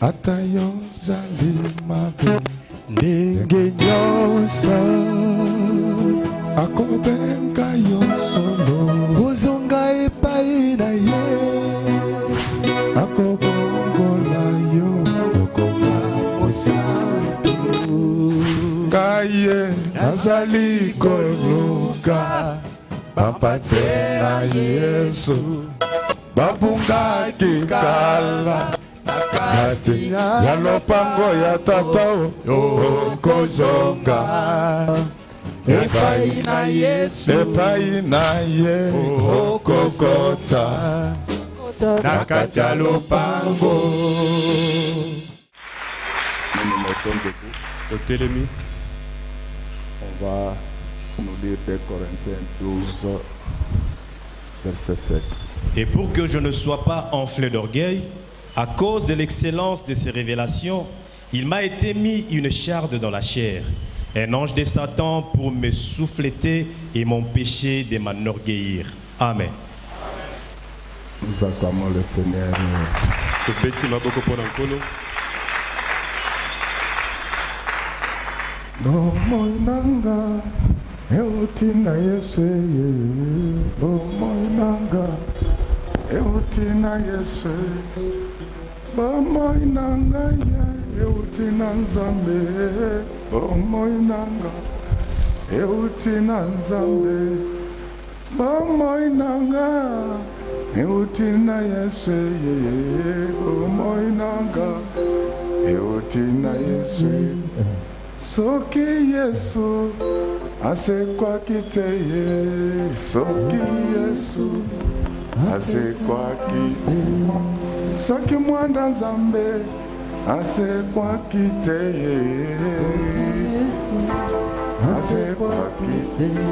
Atayo zalimabe ndenge nyonso akobenga yo solo ozonga epai na ye akobongola yo okoma mosantu kaye nazali koluka bapate na Yesu babungaki kala kati ya lopango ya tata okozonga epai na Yesu epai na ye okokota na kati ya lopango. Nous nous mettons debout. Totelemi. On va nous lire 2 Corinthiens 12, verset 7. Et pour que je ne sois pas enflé d'orgueil, à cause de l'excellence de ces révélations, il m'a été mis une charde dans la chair, un ange de Satan pour me souffleter et m'empêcher de m'enorgueillir. Amen. Nous acclamons le Seigneur. Bomoinanga, eutina Yesu, bomoinanga, eutina Yesu, bomoinanga, eutina Nzambe, bomoinanga, eutina Nzambe, bomoinanga, eutina Yesu, bomoinanga, eutina Yesu. Soki Yesu asekwa kiteye, soki Yesu asekwa kiteye, soki mwanda Nzambe asekwa kiteye, asekwa kiteye,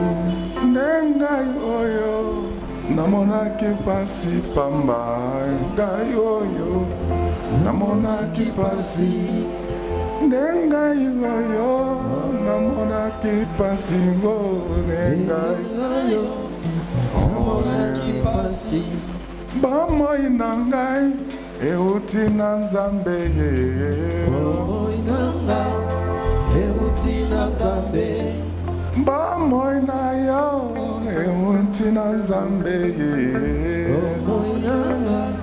nengai oyo namonaki pasi pamba, ngai oyo namonaki pasi. Nengai yoyo namonaki pasi ngo nengai yoyo namonaki pasi bamoi nangai euti na Nzambe bamoi nangai euti na Nzambe bamoi na yo euti na Nzambe bamoi nangai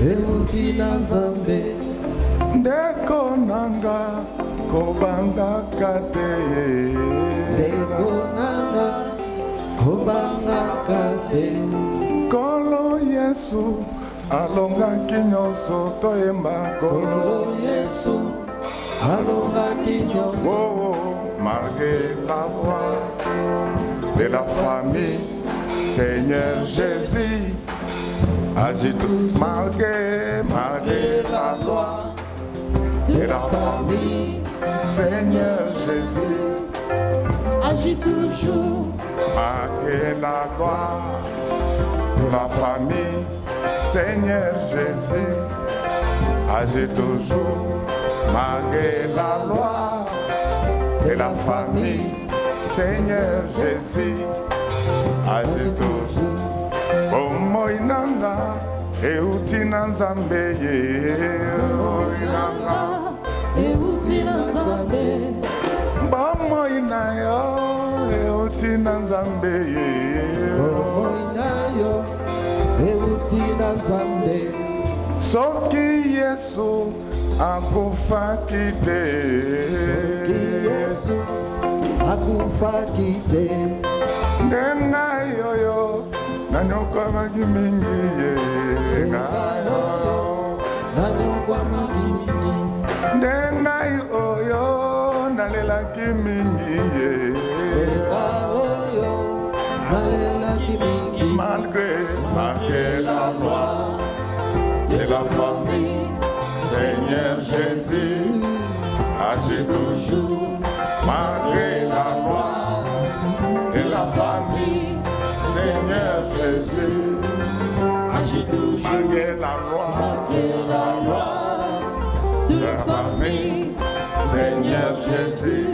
euti na Nzambe ndeko nanga kobanga kate ndeko nanga kobanga kate kolo Yesu alongaki nyonso toyemba kolo Yesu alongaki nyonso malgré la voix de la famille Seigneur Jésus agit malgré la loi de la famille, Seigneur Jésus, agit toujours. Malgré la loi de la famille, Seigneur Jésus, agit toujours. Malgré la loi de la famille, Seigneur Jésus, agit toujours. Oh moinanga, euti na Nzambe moinanga, euti na Nzambe. Bamoina yo, euti na Nzambe moina yo, euti na Nzambe. Soki Yesu akufaki te, soki Yesu akufaki te, ndenga yoyo nanyokwa magi mingi ye ngayo nanyokwa magi mingi ndengai oyo nalelaki mingi ye oyo nalelaki mingi malgré la loi de la famille Seigneur Jésus agit toujours malgré la loi de la famille Seigneur Jésus, agit toujours malgré la loi de la famille. Seigneur Jésus,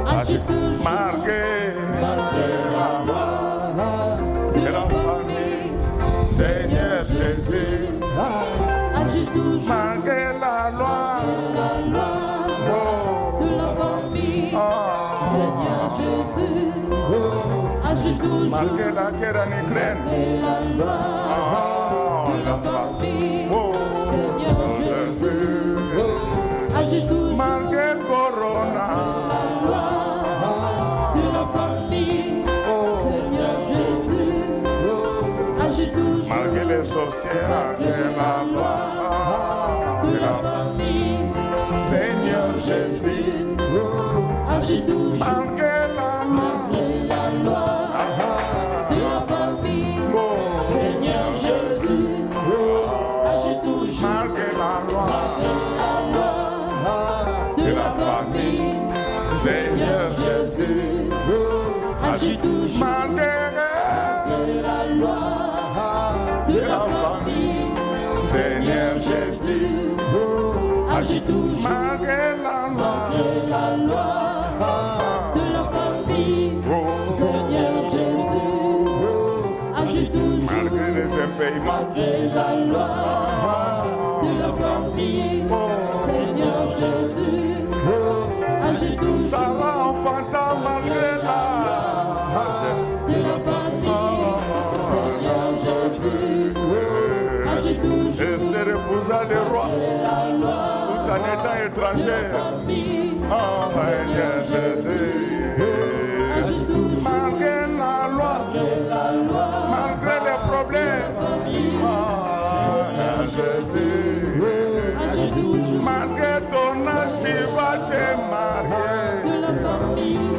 agit toujours malgré la loi de la famille. Seigneur Jésus, agit toujours malgré la la loi. De la famille, Seigneur Jésus, agis toujours. Malgré la guerre en Ukraine, Et la loi de la famille, Seigneur Jésus, agis toujours. malgré Corona, La loi de la famille, Seigneur Jésus, agis toujours. malgré les sorcières, malgré la loi De la famille, Seigneur Jésus, agis toujours. malgré la loi. Et la loi de la famille, Seigneur Jésus, agis toujours. Malgré la loi La loi de la famille, Seigneur Jésus, agis toujours. malgré La loi de la famille, Seigneur Jésus, agis toujours. malgré la loi. La loi de la famille, Seigneur Jésus, agis toujours. Malgré les impayements, Malgré la loi de la famille, Seigneur Jésus, agis toujours. Sarah enfantant malgré la De la famille, Seigneur Jésus, agis toujours. et se reposa le roi La loi tout en étant de la étranger. famille, Seigneur Jésus, agis toujours. malgré la loi, La loi malgré les problèmes, Seigneur Jésus, agis toujours. malgré ton âge, tu vas te marier. De la famille,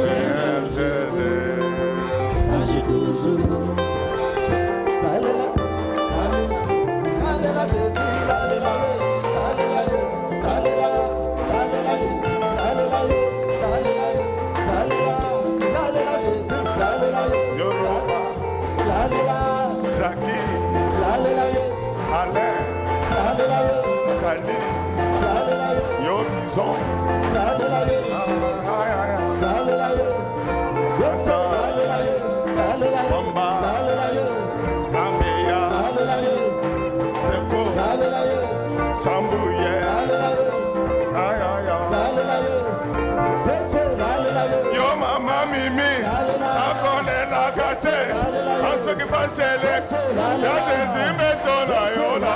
Seigneur Jésus, agis toujours. Yoruba, Jackie, Alain, Kali, Yobizon, Bomba, Ameya, c'est faux, Sambouye, aïe aïe aïe. Yo mama mimi, akole la kase, aso ki pasele, ya Jésus metona yola.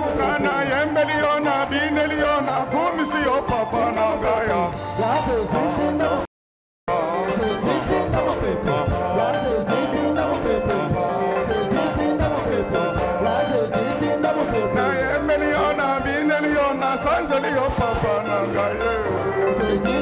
Nana yembeliona bineliona kumisi yo papa na gaya. Na yembeliona bineliona sanzeli yo papa na gaya.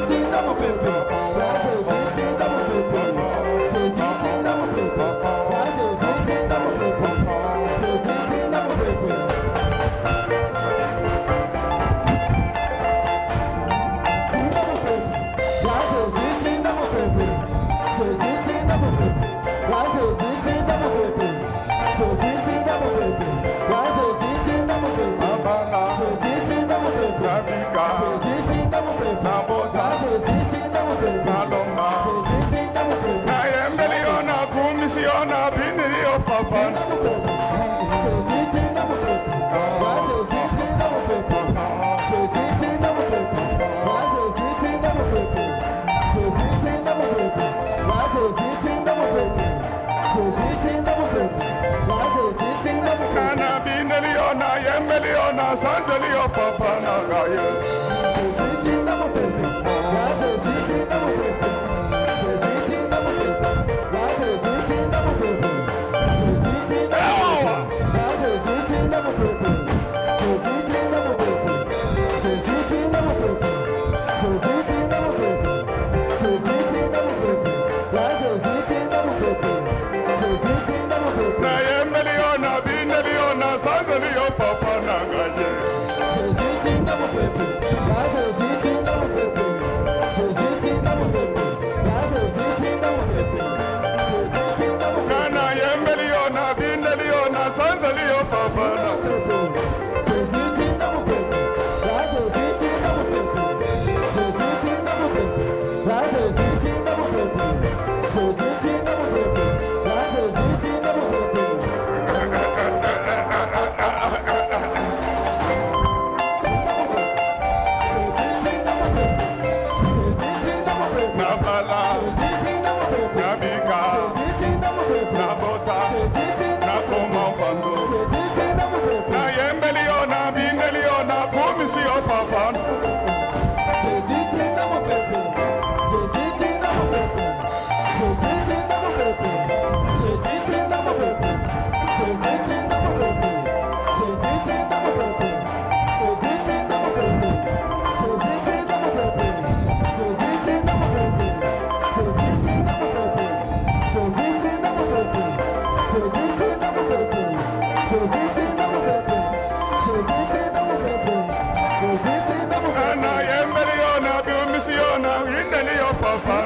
sanzeli yo papa nagaye. Jésus tina mon bébé, ya Jésus tina mon bébé, Jésus tina mon bébé, ya Jésus tina mon bébé, Jésus tina mon bébé, ya Jésus tina mon bébé, Jésus tina mon bébé, Jésus tina mon bébé, Jésus tina mon bébé, Jésus tina mon bébé, ya Jésus tina mon bébé, Jésus tina mon bébé. Na yembeli yo na bindeli yo na sanzeli yo papa nagaye. Jésus tina mon bébé, ya Jésus tina mon bébé, Jésus tina mon bébé, ya Jésus tina mon bébé, Jésus tina mon bébé, Na yembeli yo na bindeli yo na sanzeli yo papa nagaye. Jésus tina mon bébé, ya Jésus tina mon bébé, Jésus tina mon bébé, ya Jésus tina mon bébé, Jésus tina mon bébé, ya Jésus tina mon bébé. Na bala, na bika, na bota, na komopando. Na yembeli yo na bindeli yo na kumisi yo papa. Na yembeli yo na kumisi yo na bindeli yo papa.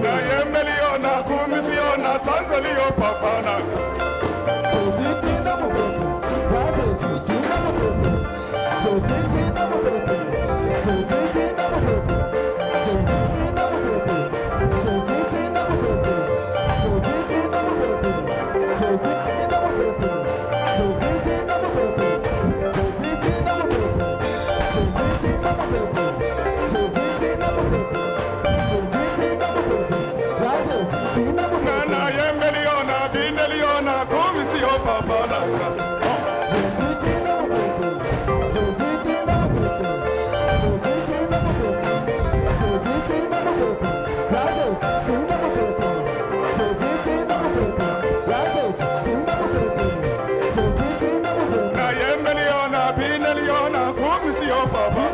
Na yembeli yo na kumisi yo na sanzeli yo papa na. Na yembeli yo na bindeli yo na kumisi yo papa na. Na yembeli yo na bindeli yo na kumisi yo papa.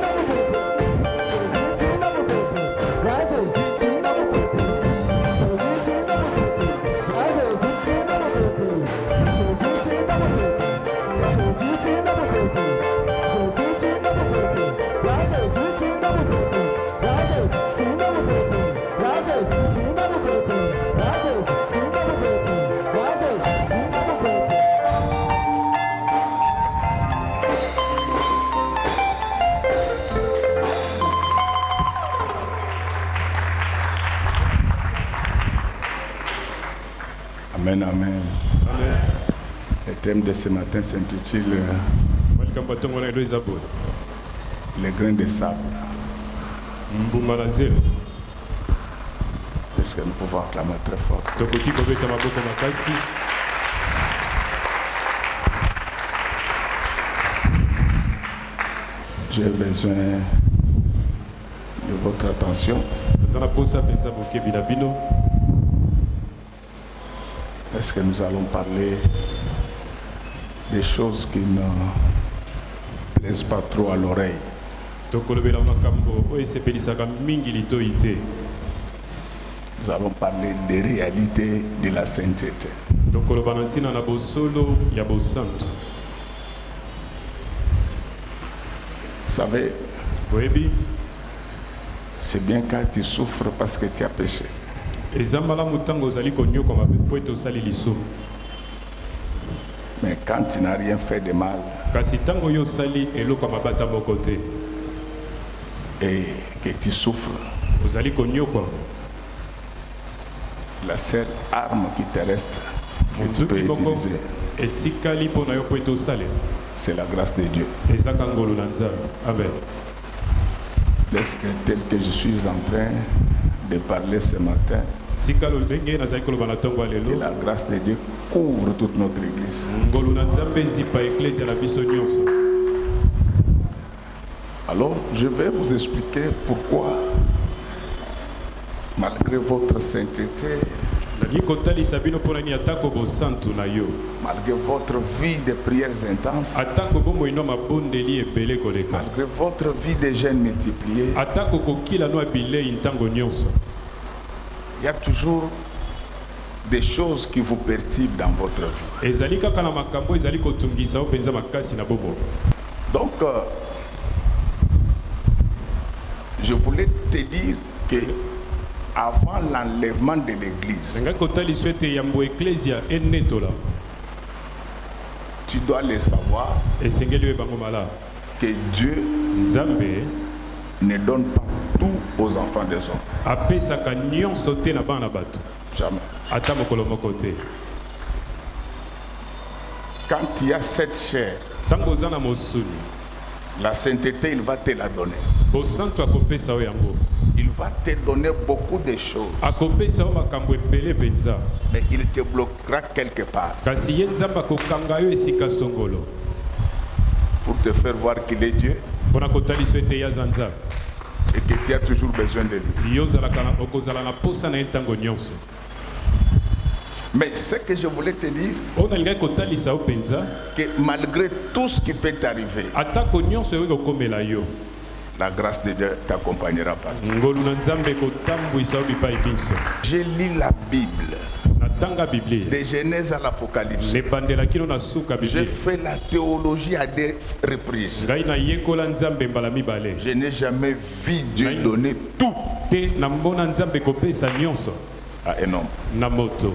Amen, amen. Amen. Le thème de ce matin s'intitule Malikamba tongo na elo ezabo. Les grains de sable. Mbuma na zelo. Est-ce que nous pouvons acclamer très fort? Tokoki kobeta maboko makasi. J'ai besoin de votre attention. Zana posa penza bokebi na bino. Est-ce que nous allons parler des choses qui ne plaisent pas trop à l'oreille? Tokolobela makambo oyo esepelisaka mingi litoi te. Nous allons parler des réalités de la sainteté. Tokoloba na ntina na bosolo ya bosantu. Vous savez, Boyebi, c'est bien quand tu souffres parce que tu as péché. ezambala mutango ozali konyokoma po ete osali lisumu. Mais quand tu n'as rien fait de mal Kasi tango yo osali eloko ya mabata moko te, et que tu souffres, ozali konyokwa, la seule arme qui te reste que tu peux monduki moko utiliser, etikali mpo na yo po ete osale, C'est la grâce de Dieu. ezaka ngolu na nzambe. Amen. Laisse que tel que je suis en train de parler ce matin, tika lolenge nazali koloba na ntongo ya que lelo la grâce de Dieu couvre toute notre église. ngolu na nzambe ezipa eklesia na biso nyonso. Alors, je vais vous expliquer pourquoi, malgré votre sainteté, nalingi kotalisa bino mpo nani atako bosantu na yo, malgré votre vie de prières intenses, atako bomoi mabondeli ebele koleka, malgré votre vie de jeûnes multipliés, atako kokila no ya bilei ntango nyonso, il y a toujours des choses qui vous perturbent dans votre vie. ezali kaka na makambo ezali kotungisa yo mpenza makasi na bobo. Donc, je voulais te dire que avant l'enlèvement de l'église, nanga kotalisa ete yambo eklesia enetola, tu dois le savoir esengeli oyo bango malamu, que Dieu nzambe ne donne pas tout aux enfants des hommes. apesaka nyonso te na bana na bato, Jamais. ata mokolo moko te. Quand il y a cette chair, Ntango oza na mosuni, la sainteté, il va te la donner. bosantu akopesa oyo yango, Il va te donner beaucoup de choses, akopesa oyo makambo ebele mpenza, mais il te bloquera quelque part kasi ye nzambe akokanga yo esika songolo pour te faire voir qu'il est Dieu mpona kotalisa ete ye aza nzambe, et que tu as toujours besoin de lui. yo okozala na posa na ye ntango nyonso. Mais ce que je voulais te dire, oyo nalingaki kotalisa yo mpenza, que malgré tout ce qui peut t'arriver, atako nyonso oyo ekokomela yo, la grâce de Dieu t'accompagnera partout. ngolu na nzambe ekotambwisa yo bipai biso. Je lis la Bible, natanga biblia de Genèse à l'Apocalypse. nebandela kino na suka J'ai biblia, fait la théologie à des reprises. ngai nayekola nzambe mbala mibale Je n'ai jamais vu Dieu donner tout te, namona nzambe ekopesa nyonso à un homme. na moto.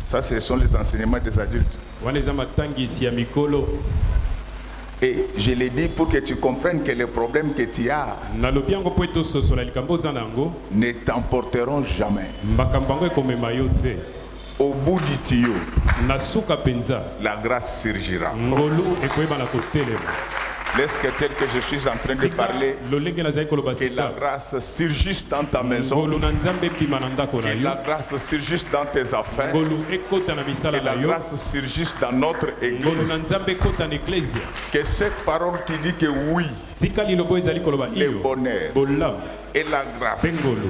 Ça, ce sont les enseignements des adultes. wana eza matangisi ya mikolo. Et je l'ai dit pour que tu comprennes que les problèmes que tu as nalobi yango mpo ete ososola likambo oza na yango, ne t'emporteront jamais. makambo yango ekomema yo te. Au bout du tuyau, Na suka mpenza, la grâce surgira. ngolu ekoyeba na kotelema. Laisse que tel que je suis en train de parler, lolenge nazali koloba que la sika, grâce surgisse dans ta maison, ngolu na nzambe ebima na ndako na que yo, la grâce surgisse dans tes affaires, ngolu ekota na misala que na la yo, grâce surgisse dans notre ngolu église. na nzambe ekota na eklesia. Que cette parole qui dit que oui, Tika lilobo ezali koloba le iyo, bonheur bolamu et la grâce mpe ngolu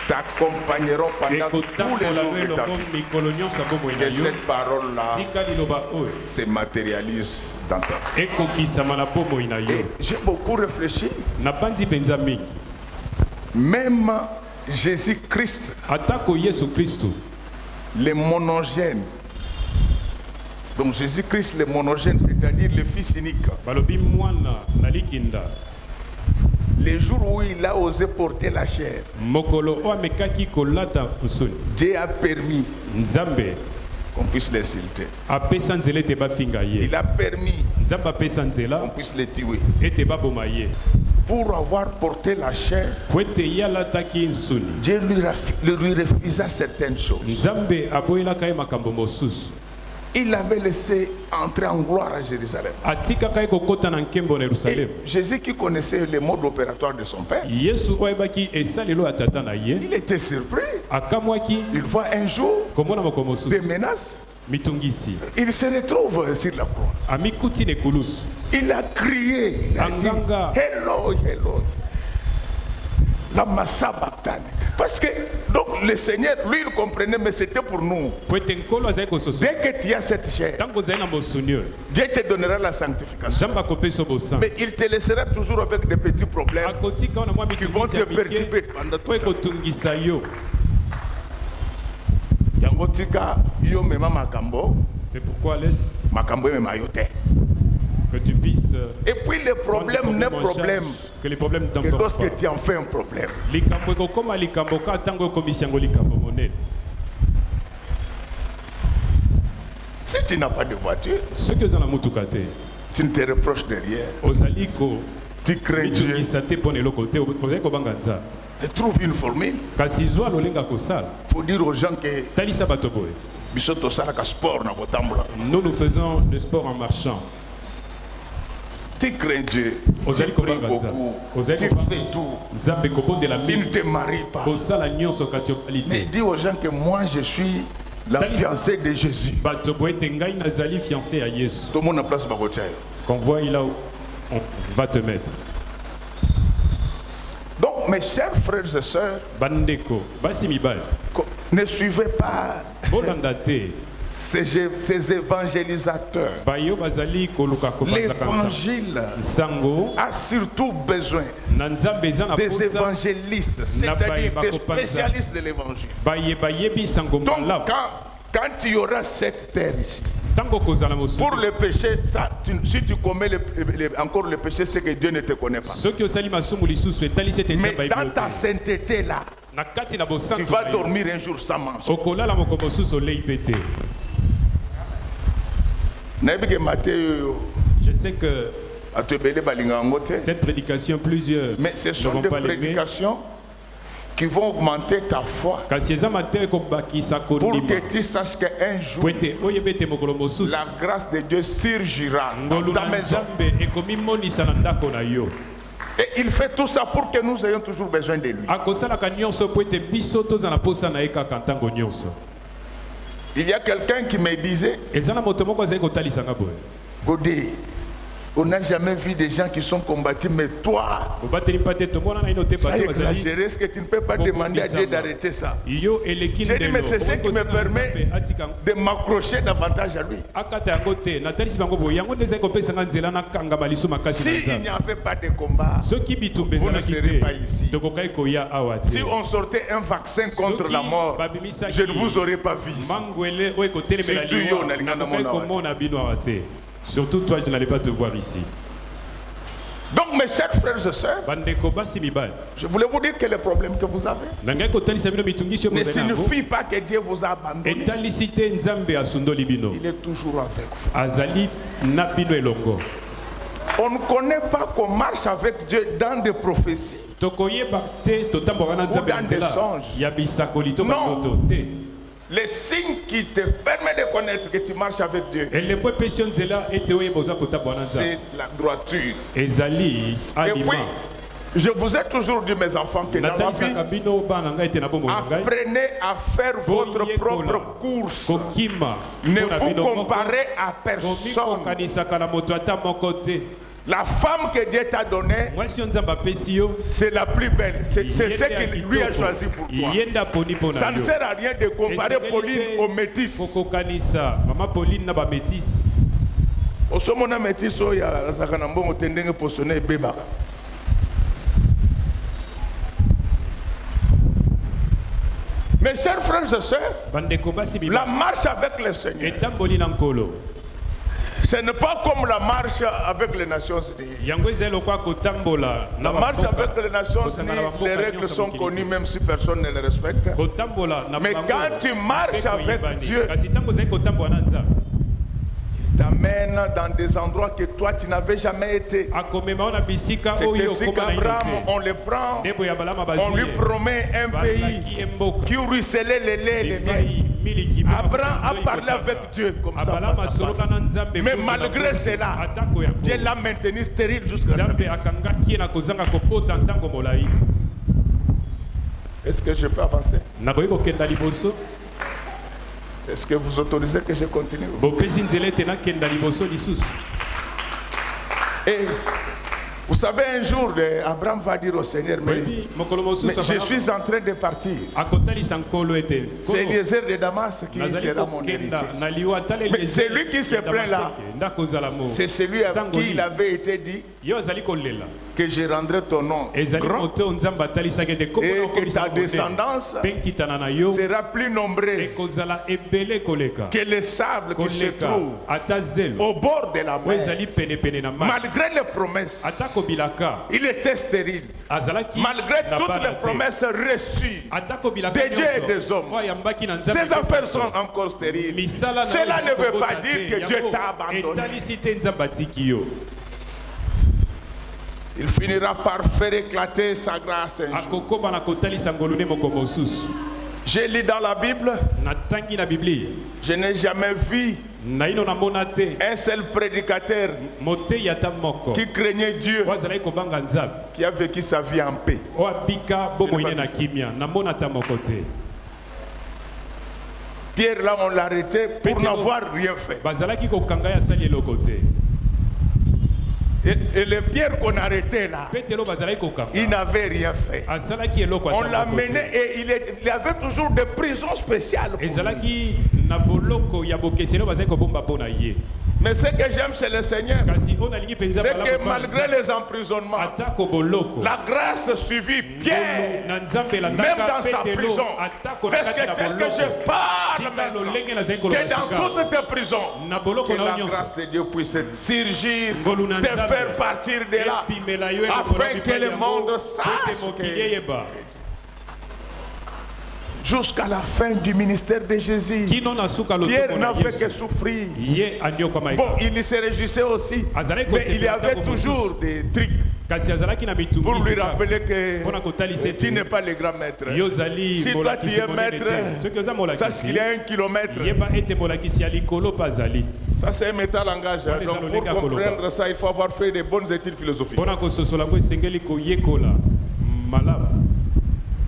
t'accompagneront pendant tous les ekotambola jours yo de ta elongo vie. mikolo nyonso ya bomoi na Que yo. cette parole-là Tika liloba oyo se matérialise dans ta vie. ekokisama na bomoi na yo. Et j'ai beaucoup réfléchi. Nabandi mpenza mingi, Même Jésus-Christ, atako Yesu Kristu, le monogène. Donc Jésus-Christ, le monogène, c'est-à-dire le Fils unique. balobi mwana na likinda, Les jours où il a osé porter la chair, mokolo oyo amekaki kolata nsoni, Dieu a permis nzambe qu'on puisse l'insulter. apesa nzela ete bafinga ye, Il a permis nzambe apesa qu'on nzela puisse le tuer. ete baboma ye. Pour avoir porté la chair, Po ete ye alataki nsoni, Dieu lui refusa certaines choses. nzambe aboyelaka ye makambo mosusu, Il avait laissé entrer en gloire à Jérusalem. atikaka ye kokota na nkembo na Et Yerusalemu. Jésus qui connaissait le mode opératoire de son Père, Yesu oyo ayebaki esalelo ya tata na ye, il était surpris. akamwaki Il voit un jour komona moko des mosusu menaces. mitungisi, Il se retrouve sur la croix. amikuti na ekulusu, Il a crié. Il a dit, Anganga. Hello, hello. Lama sabachthani. Parce que donc le Seigneur, lui, il comprenait, mais c'était pour nous. po ete nkolo azali kososo. Dès que tu as cette chair, Ntango ozali na mosuni oyo, Dieu te donnera la sanctification. nzambe akopesa bosantu, Mais il te laissera toujours avec des petits problèmes akotika wana mwa qui vont mitungisi te ya perturber mike pendant po tout le temps. ekotungisa yo. Yango tika yo mema makambo, C'est pourquoi laisse makambo mema yo te. que tu puisses Et puis le problème n'est en problème charge, que les problèmes que t'emportent lorsque pas. tu en fais un problème. Likambo ekokoma likambo ka ntango ekomisi yango likambo monene. Si tu n'as pas de voiture, Soki oza na mutuka te, tu ne te reproches de rien. ozali Tu crains Dieu. komitungisa te mpo na eloko te, ozali kobanga nzambe. Et trouve une formule. Kasi zwa lolenga kosala, Il faut dire aux gens que talisa bato boye, biso tosalaka sport na kotambola. Nous faisons le sport en marchant. Tu crains Dieu, tu Ozali pries kobenga nzambe. beaucoup, Ozali tu kobenga. fais tout, Nzambe kobondela tu ne mingi. te maries pas. Kosala nyonso kati ya Mais qualité. dis aux gens que moi je suis la Talisa. fiancée de Jésus. Bato boete ngai nazali fiancé à Yesu. Tout le monde a place bakotia yo. Qu'on voit là où on va te mettre. Donc mes chers frères et sœurs, Bandeko, basi mibali. ne suivez pas Bolanda te. ces évangélisateurs. Bayo bazali koluka kobanza kansa. L'évangile Sango a surtout besoin na nzambe eza na des posa. évangélistes, c'est-à-dire des spécialistes de l'évangile. Bayebi sango Donc malamu. quand il y aura cette terre ici, Tango kozala mosusu. pour le péché, ça, si tu commets encore le péché, c'est que Dieu ne te connaît pas. Soki osali masumu lisusu etali ete Mais nzambe dans ayebloke. ta sainteté là, Na kati na tu bosantu vas na yo. dormir un jour sans manger. Okolala moko mosusu olei pete. Nayebike Matthieu, Je sais que atebele balinga yango te. cette prédication, plusieurs Mais ce ne sont vont des pas l'aimer. prédications qui vont augmenter ta foi Kasi eza mateya ekobakisa pour kondima. que tu saches qu'un jour, Po ete oyeba ete mokolo mosusu la grâce de Dieu surgira dans ngolu ta na maison. nzambe ekomimonisa na ndako na yo. Et il fait tout ça pour que nous ayons toujours besoin de lui. Akosalaka nyonso po ete biso toza na posa na ye kaka ntango nyonso. Il y a quelqu'un qui me disait, Eza na moto moko azali kotalisanga boye. Godé, on n'a jamais vu des gens qui sont combattus, mais toi, Obateli mpa te tomona na ino te ça bato est bazali. exagéré, est-ce que tu ne peux pas demander à Dieu d'arrêter ça? Yo eleki J'ai dit, mais c'est ce qui me permet atika de m'accrocher davantage à lui. akata yango te natalisi bango boye yango nde ezali kopesanga nzela nakanga baliso makasi na S'il n'y nzambe. avait pas de combat, Soki bitumba vous ne ezalaki serez pas te ici. tokokai koya awa te. si on sortait un vaccin contre la mort, je ne vous aurais pas vu ici. mangwele oyo ekotelemela Surtout yo, nalinga na nakokai mona wa te. komona bino awa te. Surtout toi, je n'allais pas te voir ici. Donc mes chers frères et sœurs, Bandeko basi mibali. je voulais vous dire que le problème que vous avez Nangai kotalisa bino mitungisi yo ne bozali nango. signifie pas que Dieu vous a abandonné. Etalisi te nzambe asundoli bino. Il est toujours avec vous. Azali na bino elongo. On ne connaît pas qu'on marche avec Dieu dans des prophéties. Tokoyeba te totamboka na nzambe Ou dans des nzela. songes. Ya bisakoli to Non. bakoto te. Les signes qui te permettent de connaître que tu marches avec Dieu, Elembo pesio nzela ete oyeba oza kotamboka na nzambe. c'est la droiture. Ezali Et alima. puis, je vous ai toujours dit, mes enfants, que dans la vie, Natalisaka bino bana ngai ete na bomoi na ngai. apprenez à faire votre propre course. Kokima. Ne Mpona vous bino moko. comparez à personne. Komikokanisaka na moto ata moko te. La femme que Dieu t'a donnée, Mwasi oyo nzambe apesi yo. c'est la plus belle. C'est ce qu'il lui a choisi pour toi. Yenda poni mpona Ça ne yo. sert à rien de comparer Pauline aux métis. kokokanisa mama Pauline na bamétis. Osomona métis oyo azalaka na mbongo te ndenge posone ebebaka. Mes chers frères et sœurs, Bandeko basi la biba. marche avec le Seigneur, Etamboli na nkolo. ce n'est pas comme la marche avec les Nations Unies. Yango ezali lokwa kotambola na La marche bamboka. avec les Nations Kosangana na Unies, bamboka les règles nyonso sont mokili connues te. même si personne ne les respecte. Kotambola na Mais bango, quand tu marches mpe avec koyebani. Dieu, Kasi tango ozali kotambola na nzambe. t'amène dans des endroits que toi tu n'avais jamais été. Akomema ona bisika C'est oyo ainsi okoma na qu'Abraham, inote. on le prend, Ndebo ya balama on lui bazwi. promet un pays Bazaki emboka. qui ruisselait les laits et les miels. Epai miliki mpe Abraham a mafuta parlé nzoyi avec kotanga. Dieu comme ça. Abalama face à soloka face. na nzambe Mais mpo na malgré kote. cela, Atako ya Dieu ko. l'a maintenu stérile jusqu'à sa Nzambe mort. akangaki ye na kozanga kobota ntango molai. Est-ce que je peux avancer? Nakoki kokenda liboso. Est-ce que vous autorisez que je continue? Bopesi nzela ete nakenda liboso lisusu. Et vous savez, un jour, Abraham va dire au Seigneur, mais Oyebi, mokolo mosusu je Abraham suis en train de partir. akotalisa nkolo ete C'est nkolo, Eliezer de Damas qui nazali sera mon héritier. kokenda na liwa tala Mais Eliezer c'est lui qui se ya plaint là. Damaseke, ndakozala mo. C'est celui à Sango qui li. il avait été dit Yo azali kolela que je rendrai ton nom ezali grand moto oyo nzambe atalisaki ete et kombo na que okomisa ta monene. descendance Mpe nkitana na yo sera plus nombreuse ekozala ebele koleka que les sables qui se koleka trouvent ata zelo au bord de la oyo mer. ezali penepene na mai Malgré les promesses, ata kobilaka il était stérile. azalaki Malgré na toutes bana les te. promesses reçues, ata kobilaka de Dieu et nyonso, des hommes, oyo ayambaki na nzambe tes affaires sont encore stériles. misala na Cela yo ne veut ekobota pas te. dire que Dieu Yango, t'a abandonné. etalisi te nzambe atiki yo Il finira par faire éclater sa grâce un jour. akokóma na kotalisa ngolu nde moko mosusu J'ai lu dans la Bible, natangi na Biblia je n'ai jamais vu naino na monate un seul prédicateur mote yata moko qui craignait Dieu, wazalaki kobanga nzambe qui a vécu sa vie en paix. o abika bomoine na kimia na monata moko te. Pierre, là, on l'a arrêté pour Pétero. n'avoir rien fait. bazalaki kokanga ya sali eloko te. Et le Pierre qu'on a arrêté là, Petelo bazalaki kokanga il n'avait rien fait. asalaki eloko On ata l'a moko te. mené et il avait toujours des prisons spéciales pour lui. ezalaki na boloko ya bokeselo bazalaki kobomba mpo na ye. Mais ce que j'aime chez le Seigneur, kasi oyo nalingi mpenza c'est malamu que mpa na malgré Nzambe, les emprisonnements, atako boloko la grâce suivit Pierre, na nzambe même elandaka dans sa Petelo prison. atako na Parce kati que na tel que boloko je parle tika maintenant, lolenge nazali que koloba dans sika toutes tes prisons, na boloko que na yo la nyonso grâce de Dieu puisse surgir, ngolu na te nzambe faire partir de là, epimela yo afin que le monde ete sache mokili que eyeba jusqu'à la fin du ministère de Jésus, kino na suka Pierre lotoko n'a na fait que Yesu souffrir. ye andioka Bon, maika il se réjouissait aussi, Azalaki mais il y kosepela avait ntango toujours des trucs kasi azalaki na pour lui mitungisi rappeler que mpona kotalisa tu n'es ete pas le grand maître. yo ozali Si toi tu molakisi es monene maître, te soki oza sache molakisi qu'il y a 1 kilomètre. yeba ete molakisi ya likolo mpe azali Ça c'est un métalangage. Voilà, Donc les pour alonega comprendre ça, il faut avoir fait des bonnes études philosophiques. mpona kososola ngo esengeli koyekola malamu.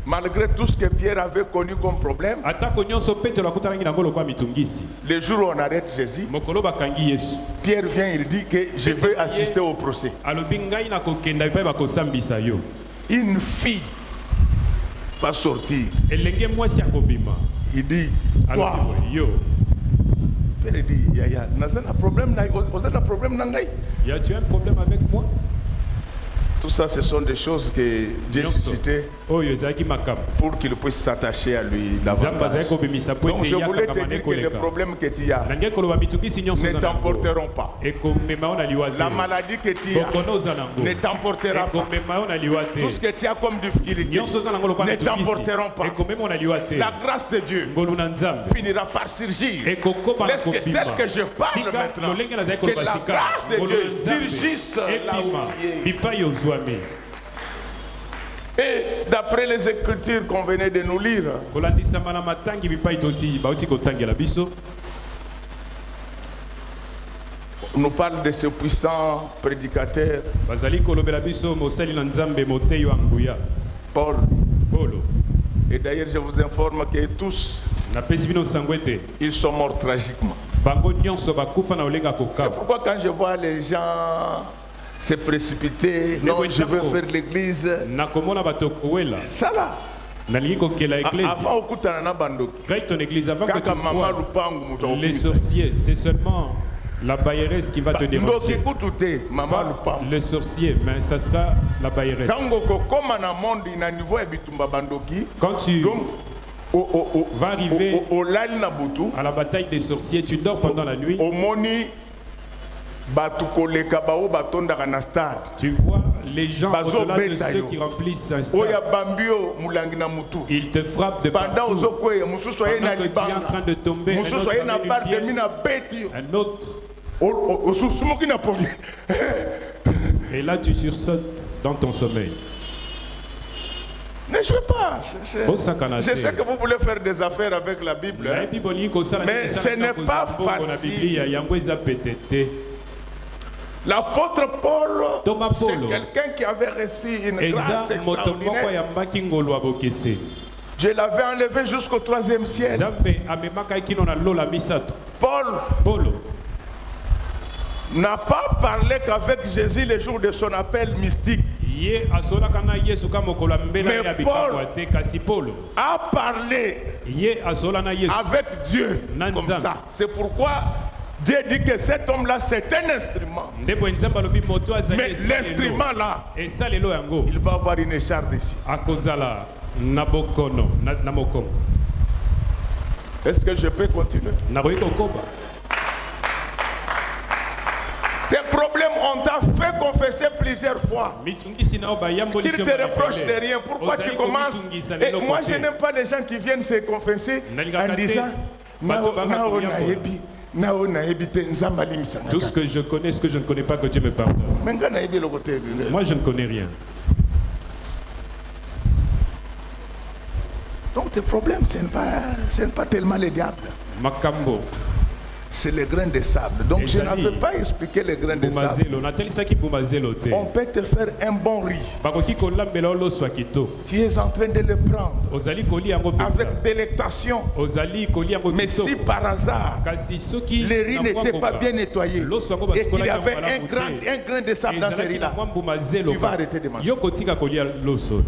Malgré tout ce que Pierre avait connu comme problème, atako nyonso petelo akutanaki nango lokwa mitungisi le jour où on arrête Jésus, mokolo bakangi yesu Pierre vient, il dit que je vais assister au procès. alobi ngai nakokenda epai bakosambisa yo. Une fille va sortir. elenge mwasi akobima Il dit, alobi toi, boye, yo Pierre dit, Yaya, vous avez un problème, Nangai. ya tu as un problème avec moi. Tout ça, ce sont des choses que Dieu Nyonso. suscitait oyo ezalaki makambo pour qu'il puisse s'attacher à lui nzambe davantage. azalaki kobimisa po Donc ete je voulais te yakaka dire que les koleka problèmes que tu as nange koloba mitungisi nyonso ne oza nango t'emporteront pas. ekomema yo na liwa te La maladie que tu as bokono oza nango ne t'emportera pas. ekomema yo na liwa te Tout ce que tu as comme difficulté nyonso oza nango lokwa ne mitungisi t'emporteront pas. ekomema yo na liwa te La grâce de Dieu ngolu na nzambe finira par surgir. ekokoma na Laisse que kobima tel que je parle tika maintenant, lolenge nazali que koloba la sika grâce de ngolu Dieu na nzambe surgisse là ebima où tu es. bipai ozwami. Et d'après les écritures qu'on venait de nous lire, kolandisama na matangi bipai toti bauti kotangela biso on nous parle de ce puissant prédicateur, bazali kolobela biso mosali na nzambe moteyi wa nguya Paul. polo. Et d'ailleurs, je vous informe que tous, napesi bino sango ete ils sont morts tragiquement. bango nyonso bakufa na olenga C'est kokaba. pourquoi quand je vois les gens se précipiter, non, je veux faire l'église, nakomona bato kowela ça là. nalingi kokela eklesi Avant okutana na bandoki. crée ton église avant que tu Kaka mama croises lupangu muto les okisa. sorciers. C'est seulement la bayeresse qui va te Ndoki déranger, kutute mama pas lupangu. le sorcier, mais ça sera la bayeresse. Tango kokoma na monde na niveau ya bitumba bandoki. Quand tu Donc vas arriver olali na butu. à la bataille des sorciers, tu dors pendant la nuit, Omoni batu koleka bao batondaka na stade. tu vois les gens Bazo au-delà de beta ceux yo. qui remplissent un Oya stade. bambio mulangi na mutu. Ils te frappent de Pendant partout. ozokwe mususu aye na Pendant que tu es en libanga. train de tomber, un Mususu autre aye na avait barre du de pied, mina beti yo. un autre. Osusumoki na poli. Et là, tu sursautes dans ton sommeil. Ne jouez pas. Au sakanate. Je sais que vous voulez faire des affaires avec la Bible. La Hein. Bible dit que ça, Mais ce n'est pas facile. L'apôtre Paul, Thomas c'est Paul. quelqu'un qui avait reçu une grâce eza moto moko extraordinaire. ayambaki ngolu abokese. Je l'avais enlevé jusqu'au 3e ciel. Nzambe amemaka kino na lola misato. Paul Polo n'a pas parlé qu'avec Jésus le jour de son appel mystique. ye asolaka na Yesu ka mokolo ya mbela Mais ya Paul bikamwa te kasi Polo A parlé ye asola na Yesu avec Dieu Na comme Nzambe. ça. C'est pourquoi Dieu dit que cet homme-là, c'est un instrument. ndebo nzambe alobi moto azali Mais l'instrument là, esalelo yango il va avoir une écharpe ici. akozala na bokono na mokongo. Est-ce que je peux continuer? nakoki kokoba Tes problèmes, on t'a fait confesser plusieurs fois. mitungisi nao bayamboli Tu te reproches de rien. Pourquoi tu commences? Et moi, je n'aime pas les gens qui viennent se confesser en disant tout ce que je connais, ce que je ne connais pas, que Dieu me pardonne. Moi, je ne connais rien. Donc Votre problème, ce n'est pas tellement les diables. makambo C'est les grains de sable. Donc je Ezali. n'avais pas expliqué les grains de sable. bumazelo natelisaki bumazelo te On peut te faire un bon riz. bakoki kolambela oloso ya kitoko Tu es en train de le prendre ozali kolia yango penza avec délectation. ozali kolia yango Mais si kitoko par hasard, kasi soki le riz na n'était mwa pas mboka, bien nettoyé loso yango et qu'il y basukolaki avait yango malamu te, un grain de sable dans ce ezalaki na riz-là, mwa mbumazelo tu vas arrêter de manger. yo kotika kolia loso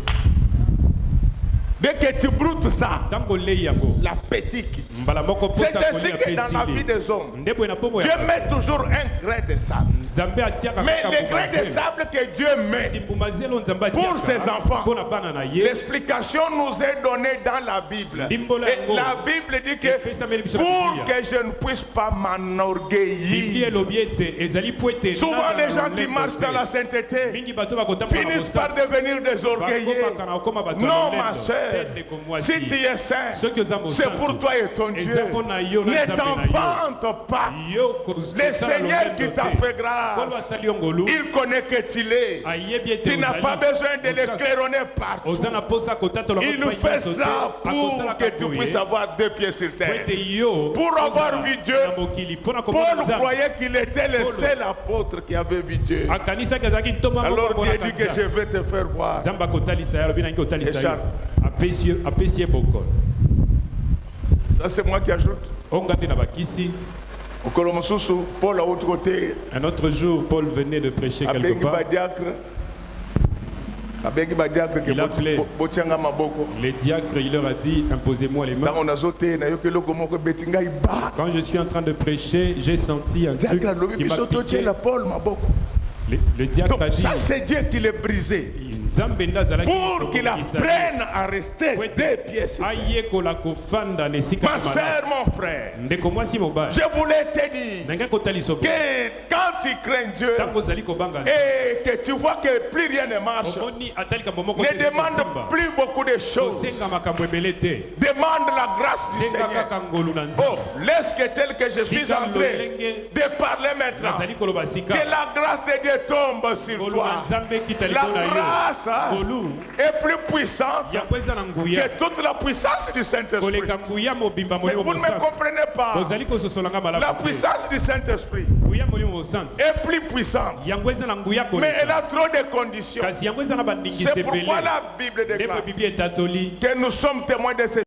Dès que tu broutes ça, ntango olei yango l'appétit quitte. mbala moko C'est posa ainsi kolia que dans la vie pesili des hommes, nde boye na pombo Dieu ya met toujours un grain de sable. nzambe atiaka Mais kaka les grains de mbumazelo. sable que Dieu Kasi met, mbumazelo nzambe pour ses atiaka enfants. mpo na bana na ye l'explication nous est donnée dans la Bible. Ndimbola Et yango. la Bible dit que Epesameli biso na pour Biblia. que je ne puisse pas biblia m'enorgueillir. elobi ete ezali po ete Souvent nazala les na gens qui lolendo marchent te. dans la sainteté mingi bato bakotambola na finissent par bosala. devenir des orgueilleux. Bakomaka na kokoma bato ya Non, lolendo. ma soeur, Te ndeko mwasi. si tu es saint, Soki oza c'est mosantu. pour toi et ton Dieu. Eza mpo na yo na Ne Nzambe na yo. t'envante pas. Yo Le kosala Seigneur lolendo qui t'a te. fait Kolo grâce, asali yo ngolu il connaît que tu l'es. ayebi ete Tu n'as ozali. pas besoin de Oza- l'éclaironner partout. oza na posa kotatola Il fait ça pour que tu puisses avoir deux pieds sur po terre. ete yo Pour avoir ozala vu Dieu, na mokili mpona komona Paul Nzambe. croyait qu'il était le Paul. seul apôtre qui avait vu Dieu. akanisaki azalaki ntomba moko Alors Dieu amonaka dit que je Nzambe. vais te faire voir. nzambe akotalisa ye alobi nangi kotalisa Et yo apesi ye bokolo Ça, c'est moi qui ajoute. onga nde na bakisi. Au Kolomosusu, Paul à l'autre côté, Un autre jour, Paul venait de prêcher quelque Abengi part. Badiacre. Abengi Badiacre qui Il appelait. Botianga Maboko. Les diacres, il leur a dit, imposez-moi les Dans mains. on a zoté, na yoke loko moko betinga iba. Quand je suis en train de prêcher, j'ai senti un truc Diacre lobi qui m'a biso piqué. totie la Paul Maboko. Le diacre Donc a dit, ça c'est Dieu qui l'a brisé. Nzambe nde azalaki Pour qu'il kokokisa ye. apprenne à rester Po ete deux pièces. ayekola kofanda na esika Ma ya malamu. sœur, mon frère, ndeko mwasi mobali je voulais te dire ndenge kotalisa que quand tu crains Dieu ntango ozali kobanga et que tu vois que plus rien ne marche, omoni ata likambo moko ne te ezali demande kosimba. plus beaucoup de choses. kosenga makambo ebele te Demande la grâce du senga Seigneur. kaka ngolu na Oh, nzambe laisse que tel que je suis Tika en train lolenge. de parler maintenant, nazali koloba sika que la grâce de Dieu tombe sur ngolu na toi. nzambe ekita La likolo na yo grâce ngolu est plus puissante yango eza na nguya que toute la puissance du Saint-Esprit. koleka nguya mobimba Mais molimo vous ne me mosantu comprenez pas. ozali kososolanga La malamu te. puissance du Saint-Esprit nguya molimo mosantu est plus puissante, yango eza na nguya mais elle koleka a trop de conditions. kasi yango eza na bandingisi C'est ebele pourquoi la Bible nde déclare po biblia etatoli que nous sommes témoins de ce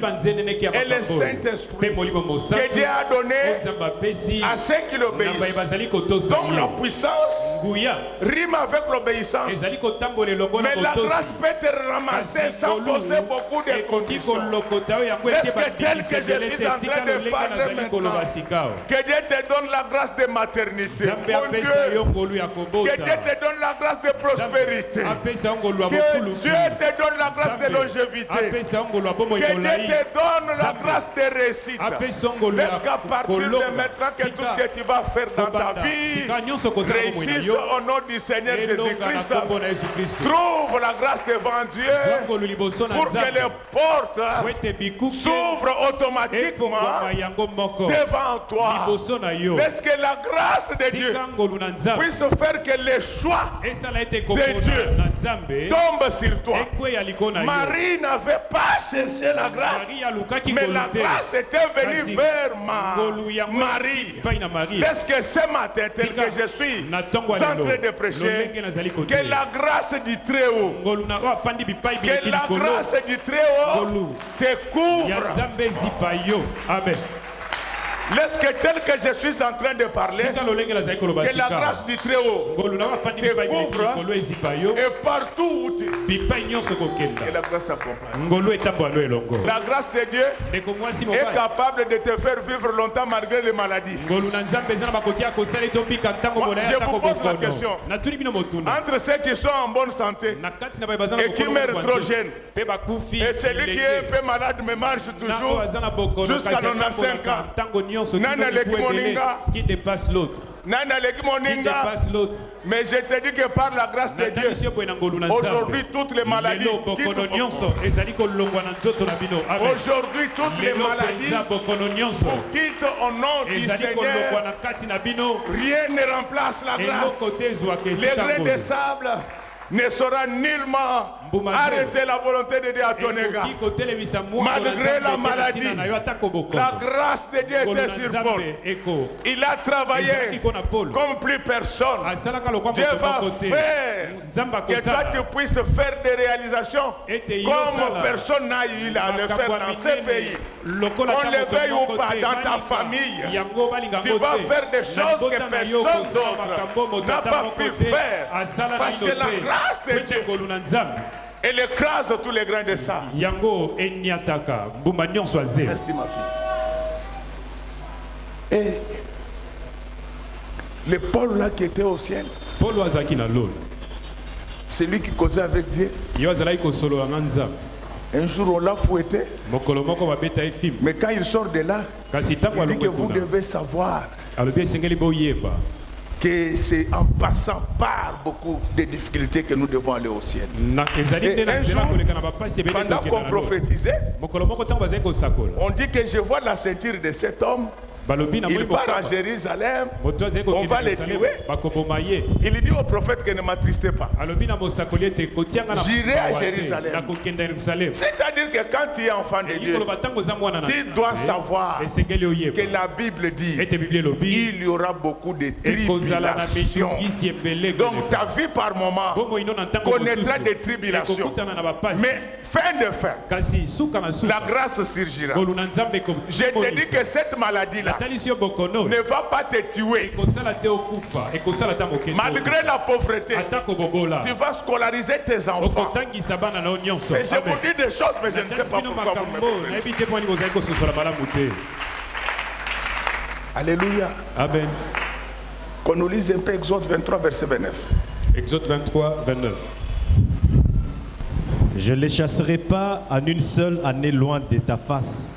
banzeneneki ya et le makambo Saint-Esprit mpe molimo que mosantu Dieu a donné nzambe apesi à ceux qui na baye l'obéissent. bazali kotosa Donc la ye puissance nguya rime avec l'obéissance. ezali kotambola elongo na Mais la grâce kotosi peut te ramasser sans poser beaucoup de ekoki conditions. kolokota oyo yango Est-ce etie que tel que je bandingisi ebele suis te en train tika de lolenge parler nazali koloba maintenant, sika o que Dieu te donne la grâce de maternité. nzambe Mon apesa yo Dieu, ngolu ya que kobota Dieu te donne la grâce de prospérité. apesa yo ngolu ya Que bofuluku Dieu te donne la grâce de longévité. apesa yo ngolu ya bomoi Que Dieu molai te donne la grâce de réussite. apesa yo ngolu Laisse qu'à ya partir de kolonga maintenant que tout ce que tu vas faire dans ta kobanda vie sika nyonso kozala bomoi na réussisse yo au nom du Seigneur elonga na Jésus-Christ. kombo na yesu kristo Trouve la grâce devant zwa Dieu ngolu liboso na pour que les nzambe portes po ete bikuke s'ouvrent automatiquement efungwama yango moko devant toi. liboso na yo Laisse que la grâce de Dieu tika ngolu na nzambe puisse faire que les choix esala ete Dieu. kopona na nzambe tombent sur toi. ekweya likolo na yo Marie n'avait pas cherché la grâce, Marie alukaki mais ngolu la te grâce était venue Kasi vers ngolu yango Marie. epai na maria Est-ce que ce matin, tel Tika, que je suis na ntongo en ya lelo, train de prêcher, lolenge nazali que koteya. la grâce du Très-Haut, ngolu na oyo afandi bipai que bileki la likolo grâce du Très-Haut ngolu te ya couvre. nzambe ezipa yo amen Laisse que tel que je suis en train de parler, tika lolenge nazali koloba que la sika grâce du Très-Haut ngolu na oyo afandi te bipai bileki couvre likolo ezipa yo et partout où tu bipai nyonso que kokenda la grâce t'accompagne. ngolu etambola elongo La grâce de Dieu ndeko mwasi est mobali capable de te faire vivre longtemps malgré les maladies. ngolu na nzambe eza na bakoki ya kosala ete obika ntango Moi, molai je atako vous pose la bokono question. natuni bino motuna Entre ceux qui sont en bonne santé na kati na baye baza na et qui bokono meurent moko trop ya Nzambe, jeunes, mpe bakufi et celui qui est un peu malade mais marche na toujours, oyo aza na bokono jusqu'à kasi 95 atambolaka ans. ntango nyonso Nani kino aleki mibu ebele, moninga? qui dépasse l'autre Nani aleki qui moninga? dépasse l'autre Mais je te dis que par la grâce de Dieu, natanisi yo boye na ngolu na nzambe aujourd'hui toutes les maladies lelo bokono quittent- nyonso ezali kolongwa na nzoto na bino amen Aujourd'hui toutes les lelo maladies mpenza bokono nyonso quittent au nom du ezali kolongwa Seigneur. na kati na bino Rien ne remplace la grâce. eloko te ezwaka Les esika grains de ngolu sable ne saura nullement arrêter la volonté de Dieu à ton égard. Malgré la maladie, la grâce de Dieu était sur Paul. Il a travaillé comme plus personne. Dieu va faire que toi tu puisses faire des réalisations comme personne n'a eu à le faire dans ce pays. On le veuille ou pas, dans ta famille, tu vas faire des choses que personne d'autre n'a pas pu faire. Parce que la grâce de Dieu, elle écrase tous les grains de sable. Merci ma fille. Et le Paul là qui était au ciel, c'est lui qui causait avec Dieu. Un jour on l'a fouetté, mais quand il sort de là, il dit que vous devez savoir que c'est en passant par beaucoup de difficultés que nous devons aller au ciel. Et un jour, pendant qu'on prophétisait, on dit que je vois la ceinture de cet homme. Il part à Jérusalem, on va les tuer. Il dit au prophète que ne m'attristez pas. J'irai à Jérusalem. C'est-à-dire que quand tu es enfant de Dieu, tu dois savoir que la Bible dit il y aura beaucoup de tribulations. Donc ta vie par moment connaîtra des tribulations. Mais fin de fin, la grâce surgira. Je te dis que cette maladie-là ne va pas te tuer. Malgré la pauvreté, tu vas scolariser tes enfants. Mais je vous dis des choses, mais je ne sais pas pourquoi vous me prenez. Alléluia. Amen. Qu'on nous lise un peu Exode 23, verset 29. Exode 23, 29. Je ne les chasserai pas en une seule année loin de ta face,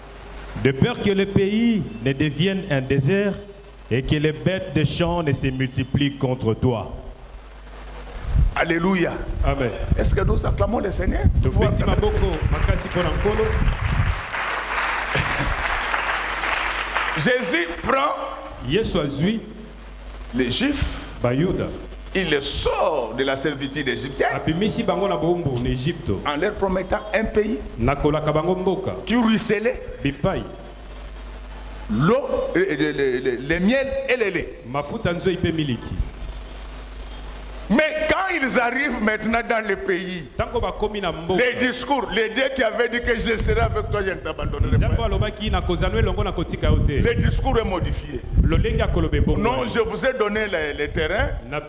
de peur que le pays ne devienne un désert et que les bêtes de champ ne se multiplient contre toi. Alléluia. Amen. Est-ce que nous acclamons le Seigneur? Jésus prend les Juifs, il les sort de la servitude égyptienne en leur promettant un pays qui ruisselait l'eau, le miel et le lait. Mais quand ils arrivent maintenant dans le pays, les discours, les dieux qui avaient dit que je serai avec toi, je ne t'abandonnerai pas. Le discours est modifié. Non, je vous ai donné les terrains, mais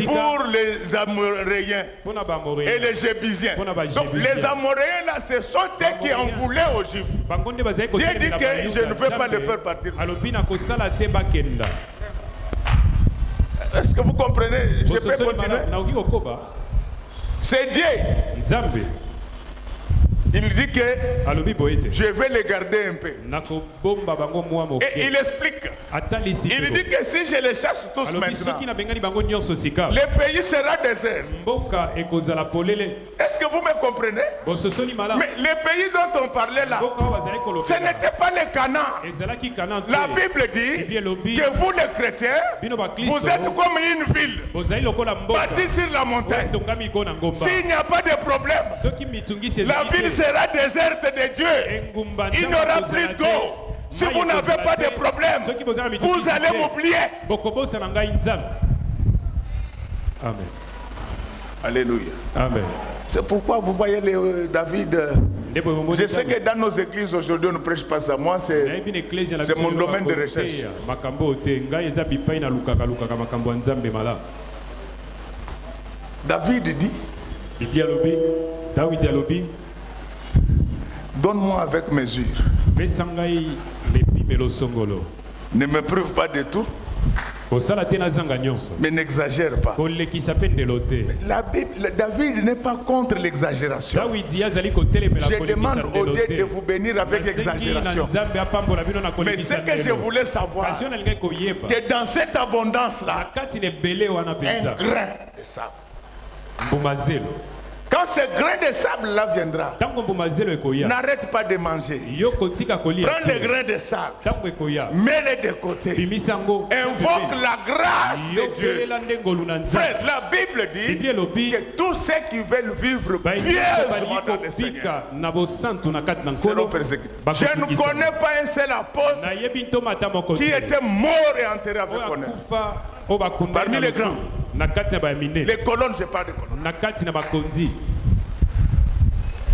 pour les Amoréens et les Jébusiens. Donc les Amoréens là, ce sont eux qui en voulaient aux Juifs. Dieu dit que je ne veux pas les faire partir. Est-ce que vous comprenez? Je peux continuer. C'est Dieu. Il dit que je vais les garder un peu. Et il explique. Il dit que si je les chasse tous maintenant, le pays sera désert. Est-ce que vous me comprenez? Mais le pays dont on parlait là, ce n'était pas le Canaan. La Bible dit que vous les chrétiens, vous êtes comme une ville bâtie sur la montagne. S'il n'y a pas de problème, la ville sera déserte de Dieu. Il n'y aura plus d'eau. Si vous n'avez pas de problème, vous allez m'oublier. Amen. Alléluia. Amen. C'est pourquoi vous voyez David. Je sais que dans nos églises aujourd'hui, on ne prêche pas ça. Moi, c'est mon domaine de recherche. David dit, donne-moi avec mesure. Ne me prouve pas de tout, mais n'exagère pas. La Bible, David n'est pas contre l'exagération. Je demande au Dieu de vous bénir avec exagération. Mais ce que je voulais savoir, que dans cette abondance-là, un grain de sable Quand ce grain de sable là viendra, n'arrête pas de manger. Prends les grains de sable, mets-les de côté. Invoque la grâce de Dieu. Frère, la Bible dit que tous ceux qui veulent vivre pieusement dans le Seigneur seront persécutés. Je ne connais pas un seul apôtre qui était mort et enterré avec honneur. Parmi les grands. Les colonnes, je parle de colonnes.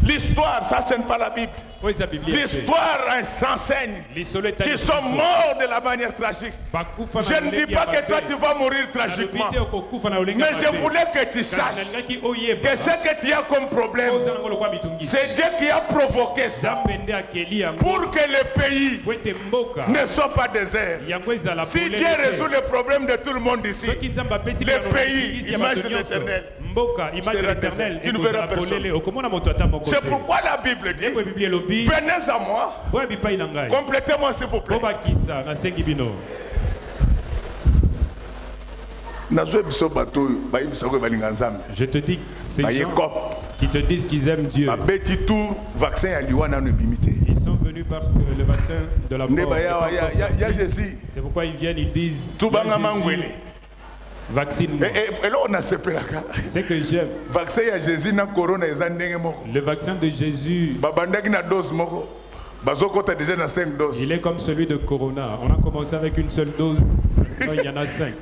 L'histoire, ça ce n'est pas la Bible. L'histoire s'enseigne qu'ils sont morts de la manière tragique. Je ne dis pas que toi tu vas mourir tragiquement, mais je voulais que tu saches que ce que tu as comme problème, c'est Dieu qui a provoqué ça pour que le pays ne soit pas désert. Si Dieu résout le problème de tout le monde ici, le pays, image de l'Éternel, tu ne verras personne. C'est pourquoi la Bible dit, venez à moi, complétez-moi s'il vous plaît. Je te dis, ces gens qui te disent qu'ils aiment Dieu, ils sont venus parce que le vaccin de la mort, c'est pourquoi ils viennent, ils disent vaccine. Et là on a ce là. C'est que j'aime. Vaccin à Jésus na corona le vaccin de Jésus. Il est comme celui de Corona. On a commencé avec une seule dose. Non, il y en a 5.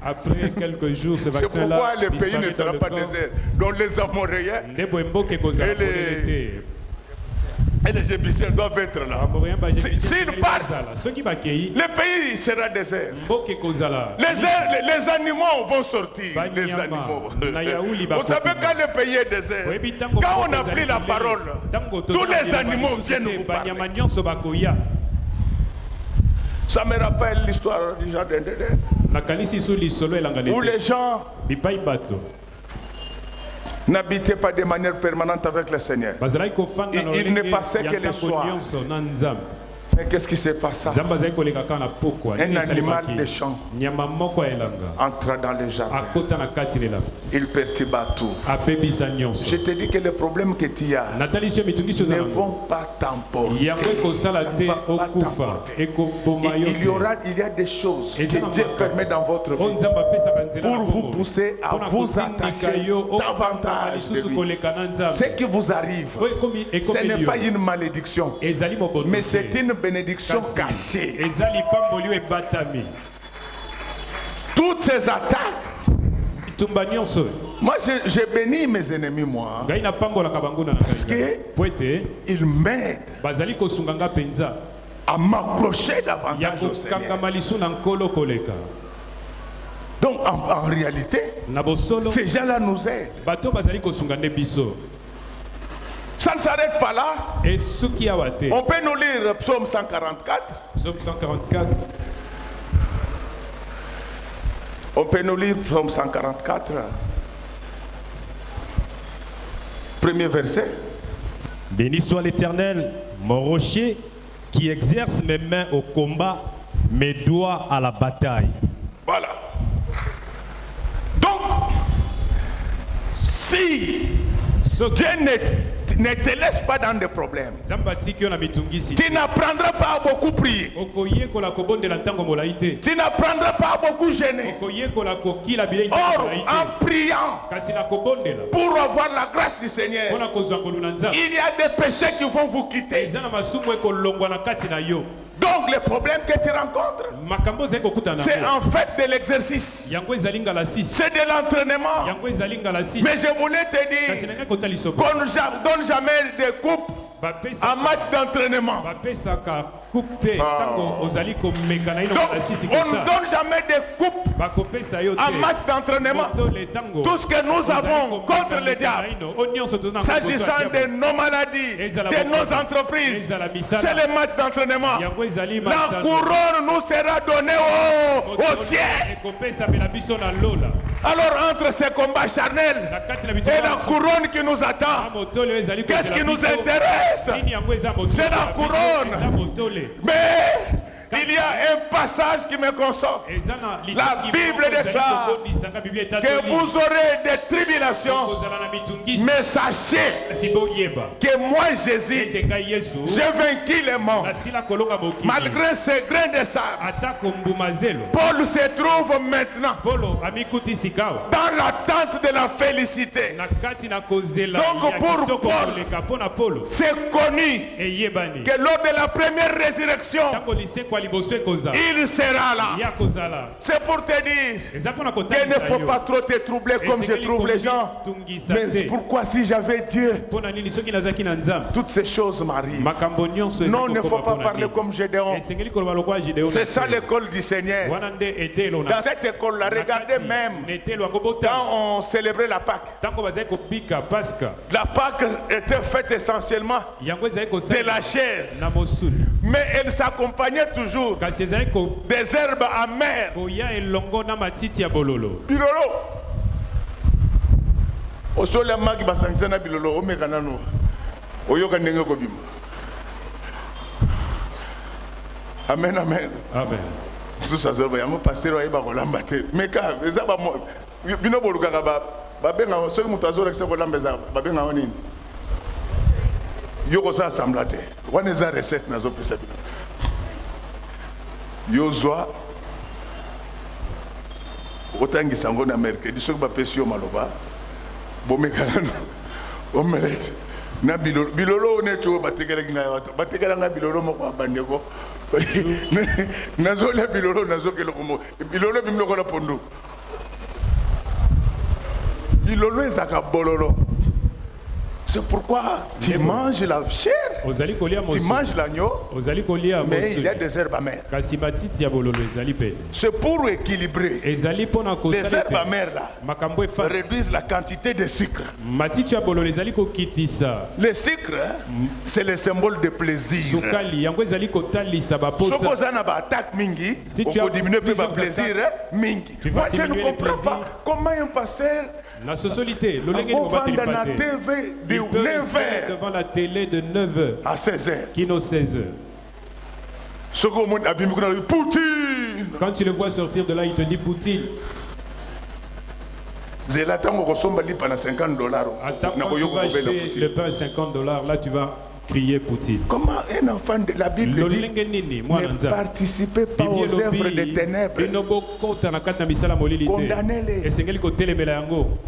Après quelques jours, ce vaccin-là. C'est pourquoi le pays ne sera pas désert. Donc les Amoréens et les Jébusiens doivent être là. S'ils partent, le pays sera désert. Les animaux vont sortir. Les animaux. Vous savez, quand le pays est désert, quand on a pris la parole, tous les animaux viennent vous parler. Ça me rappelle l'histoire du jardin d'Éden, où les gens n'habitaient pas de manière permanente avec le Seigneur. Il ne passait que les soirs. Mais qu'est-ce qui s'est passé? Un animal des champs entra dans le jardin. Il perturba tout. Je te dis que les problèmes que tu as ne vont pas t'emporter. Il y a des choses que Dieu permet dans votre vie pour vous pousser à vous attacher davantage de lui. Ce qui vous arrive, ce n'est pas une malédiction, mais c'est une bénédiction cachée. Toutes ces attaques, moi je bénis mes ennemis, moi, parce qu'ils m'aident à m'accrocher davantage au Seigneur. Donc en réalité, ces gens-là nous aident. Ça ne s'arrête pas là. On peut nous lire Psaume 144. Psaume 144. On peut nous lire Psaume 144. Premier verset. Béni soit l'Éternel, mon rocher, qui exerce mes mains au combat, mes doigts à la bataille. Voilà. Donc, si Dieu ne te laisse pas dans des problèmes, tu n'apprendras pas à beaucoup prier, tu n'apprendras pas à beaucoup gêner. Or, en priant pour avoir la grâce du Seigneur, il y a des péchés qui vont vous quitter. Donc les problèmes que tu rencontres, c'est en fait de l'exercice, c'est de l'entraînement. Mais je voulais te dire qu'on ne donne jamais de coupe en match d'entraînement. Donc, on ne donne jamais de coupe en match d'entraînement. Tout ce que nous avons contre le diable, s'agissant de nos maladies, de nos entreprises, c'est le match d'entraînement. La couronne nous sera donnée au ciel. Alors entre ces combats charnels et la couronne qui nous attend, qu'est-ce qui nous intéresse? C'est la couronne. Mais il y a un passage qui me console. La Bible déclare que vous aurez des tribulations, mais sachez que moi Jésus, j'ai vaincu les morts. Malgré ces grains de sable, Paul se trouve maintenant dans l'attente de la félicité. Donc pour Paul, c'est connu que lors de la première résurrection, il sera là. C'est pour te dire qu'il ne faut pas trop te troubler comme je trouve les gens. Mais pourquoi si j'avais Dieu, toutes ces choses m'arrivent. Non, il ne faut pas parler comme Gédéon. C'est ça l'école du Seigneur. Dans cette école-là, regardez même quand on célébrait la Pâque. La Pâque était faite essentiellement de la chair. Mais elle s'accompagnait toujours des herbes amères. Bilolo. Osola magi basangisa na bilolo omeka nano. Oyoka ndenge ko bima. Amen, amen. Amen. Susa zoba yango passer wa iba kolamba te. Meka eza ba bino boluka ba benga soki mutu azolekisa kolamba eza ba benga onini. Yoko sa assembla te. Wana eza recette nazo pesa bino. Yozwa otangisa ngo na mercredi soki ba pesi yo maloba bomekana omelette na bilolo neto batekela na bilolo moko abandeko nazo la bilolo nazo kelo komo bilolo bimloko la pondo bilolo ezaka bololo. C'est pourquoi tu manges la chair, tu manges l'agneau, mais il y a des herbes amères. C'est pour équilibrer. Les herbes amères là réduisent la quantité de sucre. Le sucre, c'est le symbole de plaisir. Si tu as diminué le plaisir, moi je ne comprends pas comment un pasteur la société, le devant la télé de 9h à 16h. Qui n'a 16h. Quand tu le vois sortir de là, il te dit Poutine. Attends, quand tu vas acheter le pain à $50, là tu vas crier Poutine. Comment un enfant de la Bible dit ne participez pas aux œuvres des ténèbres. Condamnez-les.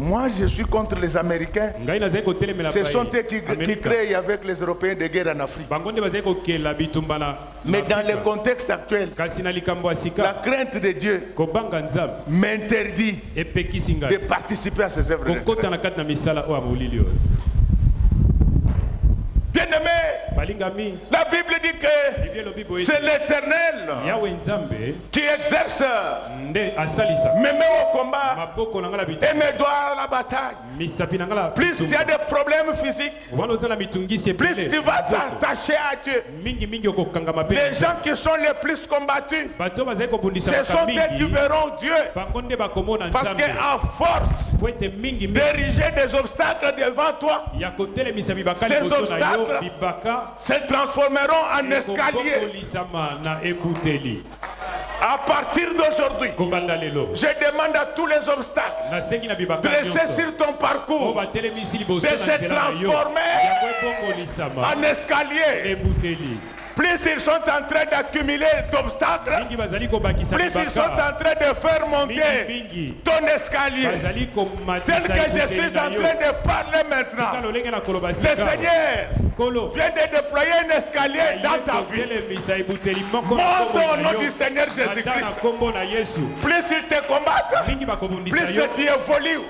Moi je suis contre les Américains. Ce sont eux qui créent avec les Européens des guerres en Afrique. Mais dans le contexte actuel, la crainte de Dieu m'interdit de participer à ces œuvres. Bien-aimé, la Bible dit que c'est l'Éternel qui exerce mes mains au combat et mes doigts à la bataille. Plus tu as des problèmes physiques, plus tu vas t'attacher à Dieu. Les gens qui sont les plus combattus, ce sont eux qui verront Dieu. Parce qu'à force d'ériger des obstacles devant toi, ces obstacles se transformeront en escalier. À partir d'aujourd'hui, je demande à tous les obstacles dressés sur ton parcours de se transformer en escalier. Plus ils sont en train d'accumuler d'obstacles, plus ils sont en train de faire monter ton escalier. Tel que je suis en train de parler maintenant, le Seigneur vient de déployer un escalier dans ta vie. Monte au nom du Seigneur Jésus-Christ. Plus ils te combattent, plus tu évolues.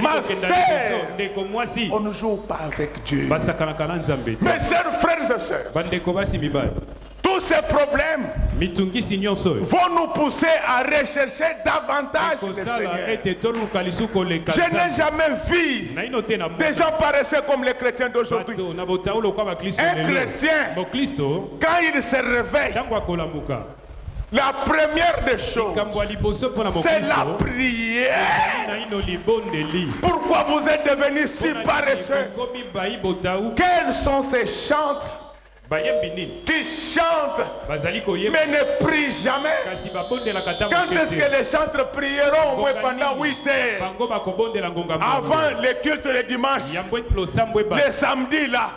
Ma sœur, on ne joue pas avec Dieu. Mes chers frères et sœurs, tous ces problèmes vont nous pousser à rechercher davantage le Seigneur. Je n'ai jamais vu des gens paresseux comme les chrétiens d'aujourd'hui. Un chrétien, quand il se réveille, la première des choses, c'est la prière. Pourquoi vous êtes devenus si paresseux? Quels sont ces chantres qui chantent, mais ne prient jamais. Quand est-ce que les chantres prieront au moins pendant 8 heures avant le culte le dimanche, les samedis là?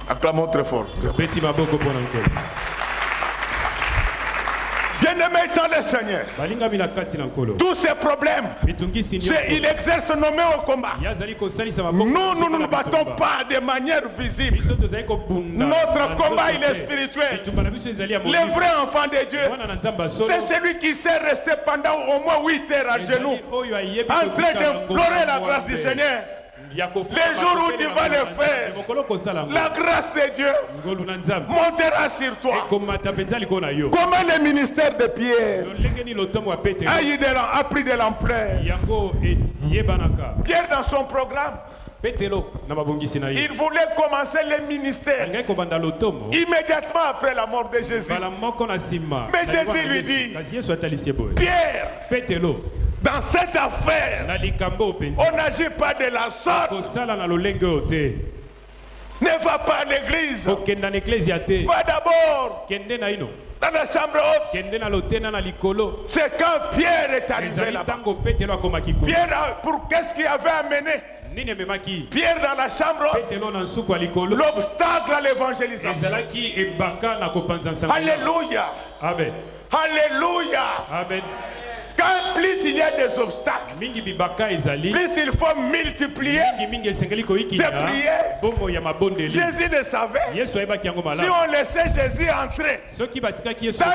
Acclamons très fort. Bien-aimé dans le Seigneur, tous ces problèmes, il exerce nos mains au combat. Nous ne nous battons pas de manière visible. Notre combat, il est spirituel. Le vrai enfant de Dieu, c'est celui qui sait rester pendant au moins 8 heures à genoux, en train d'implorer la grâce du Seigneur. Les jours où tu vas le faire, la grâce de Dieu montera sur toi. Comment le ministère de Pierre a pris de l'ampleur. Pierre, dans son programme, il voulait commencer le ministère immédiatement après la mort de Jésus. Mais Jésus lui dit, Pierre, dans cette affaire, on n'agit pas de la sorte. Ne va pas à l'église. Va d'abord dans la chambre haute. C'est quand Pierre est arrivé là-bas. Pierre, pour qu'est-ce qu'il avait amené? Pierre dans la chambre haute, l'obstacle à l'évangélisation. Alléluia. Amen. Alléluia. Amen. Quand plus il y a des obstacles, plus il faut multiplier des prières. Jésus le savait. Si on laissait Jésus entrer dans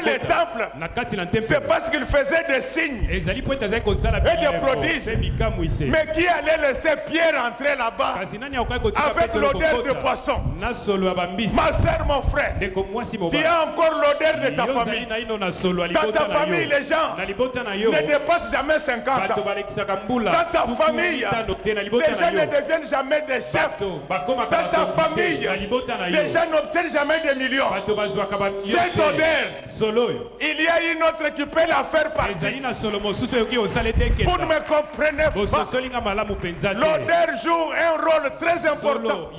le temple, c'est parce qu'il faisait des signes et des prodiges. Mais qui allait laisser Pierre entrer là-bas avec l'odeur de poisson? Ma soeur, mon frère, tu as encore l'odeur de ta famille. Dans ta famille, les gens ne dépassent jamais 50 ans. Dans ta famille, les gens ne deviennent jamais des chefs. Dans ta famille, les gens n'obtiennent jamais des millions. Cette odeur, il y a une autre qui peut la faire partie. Vous ne me comprenez pas. L'odeur joue un rôle très important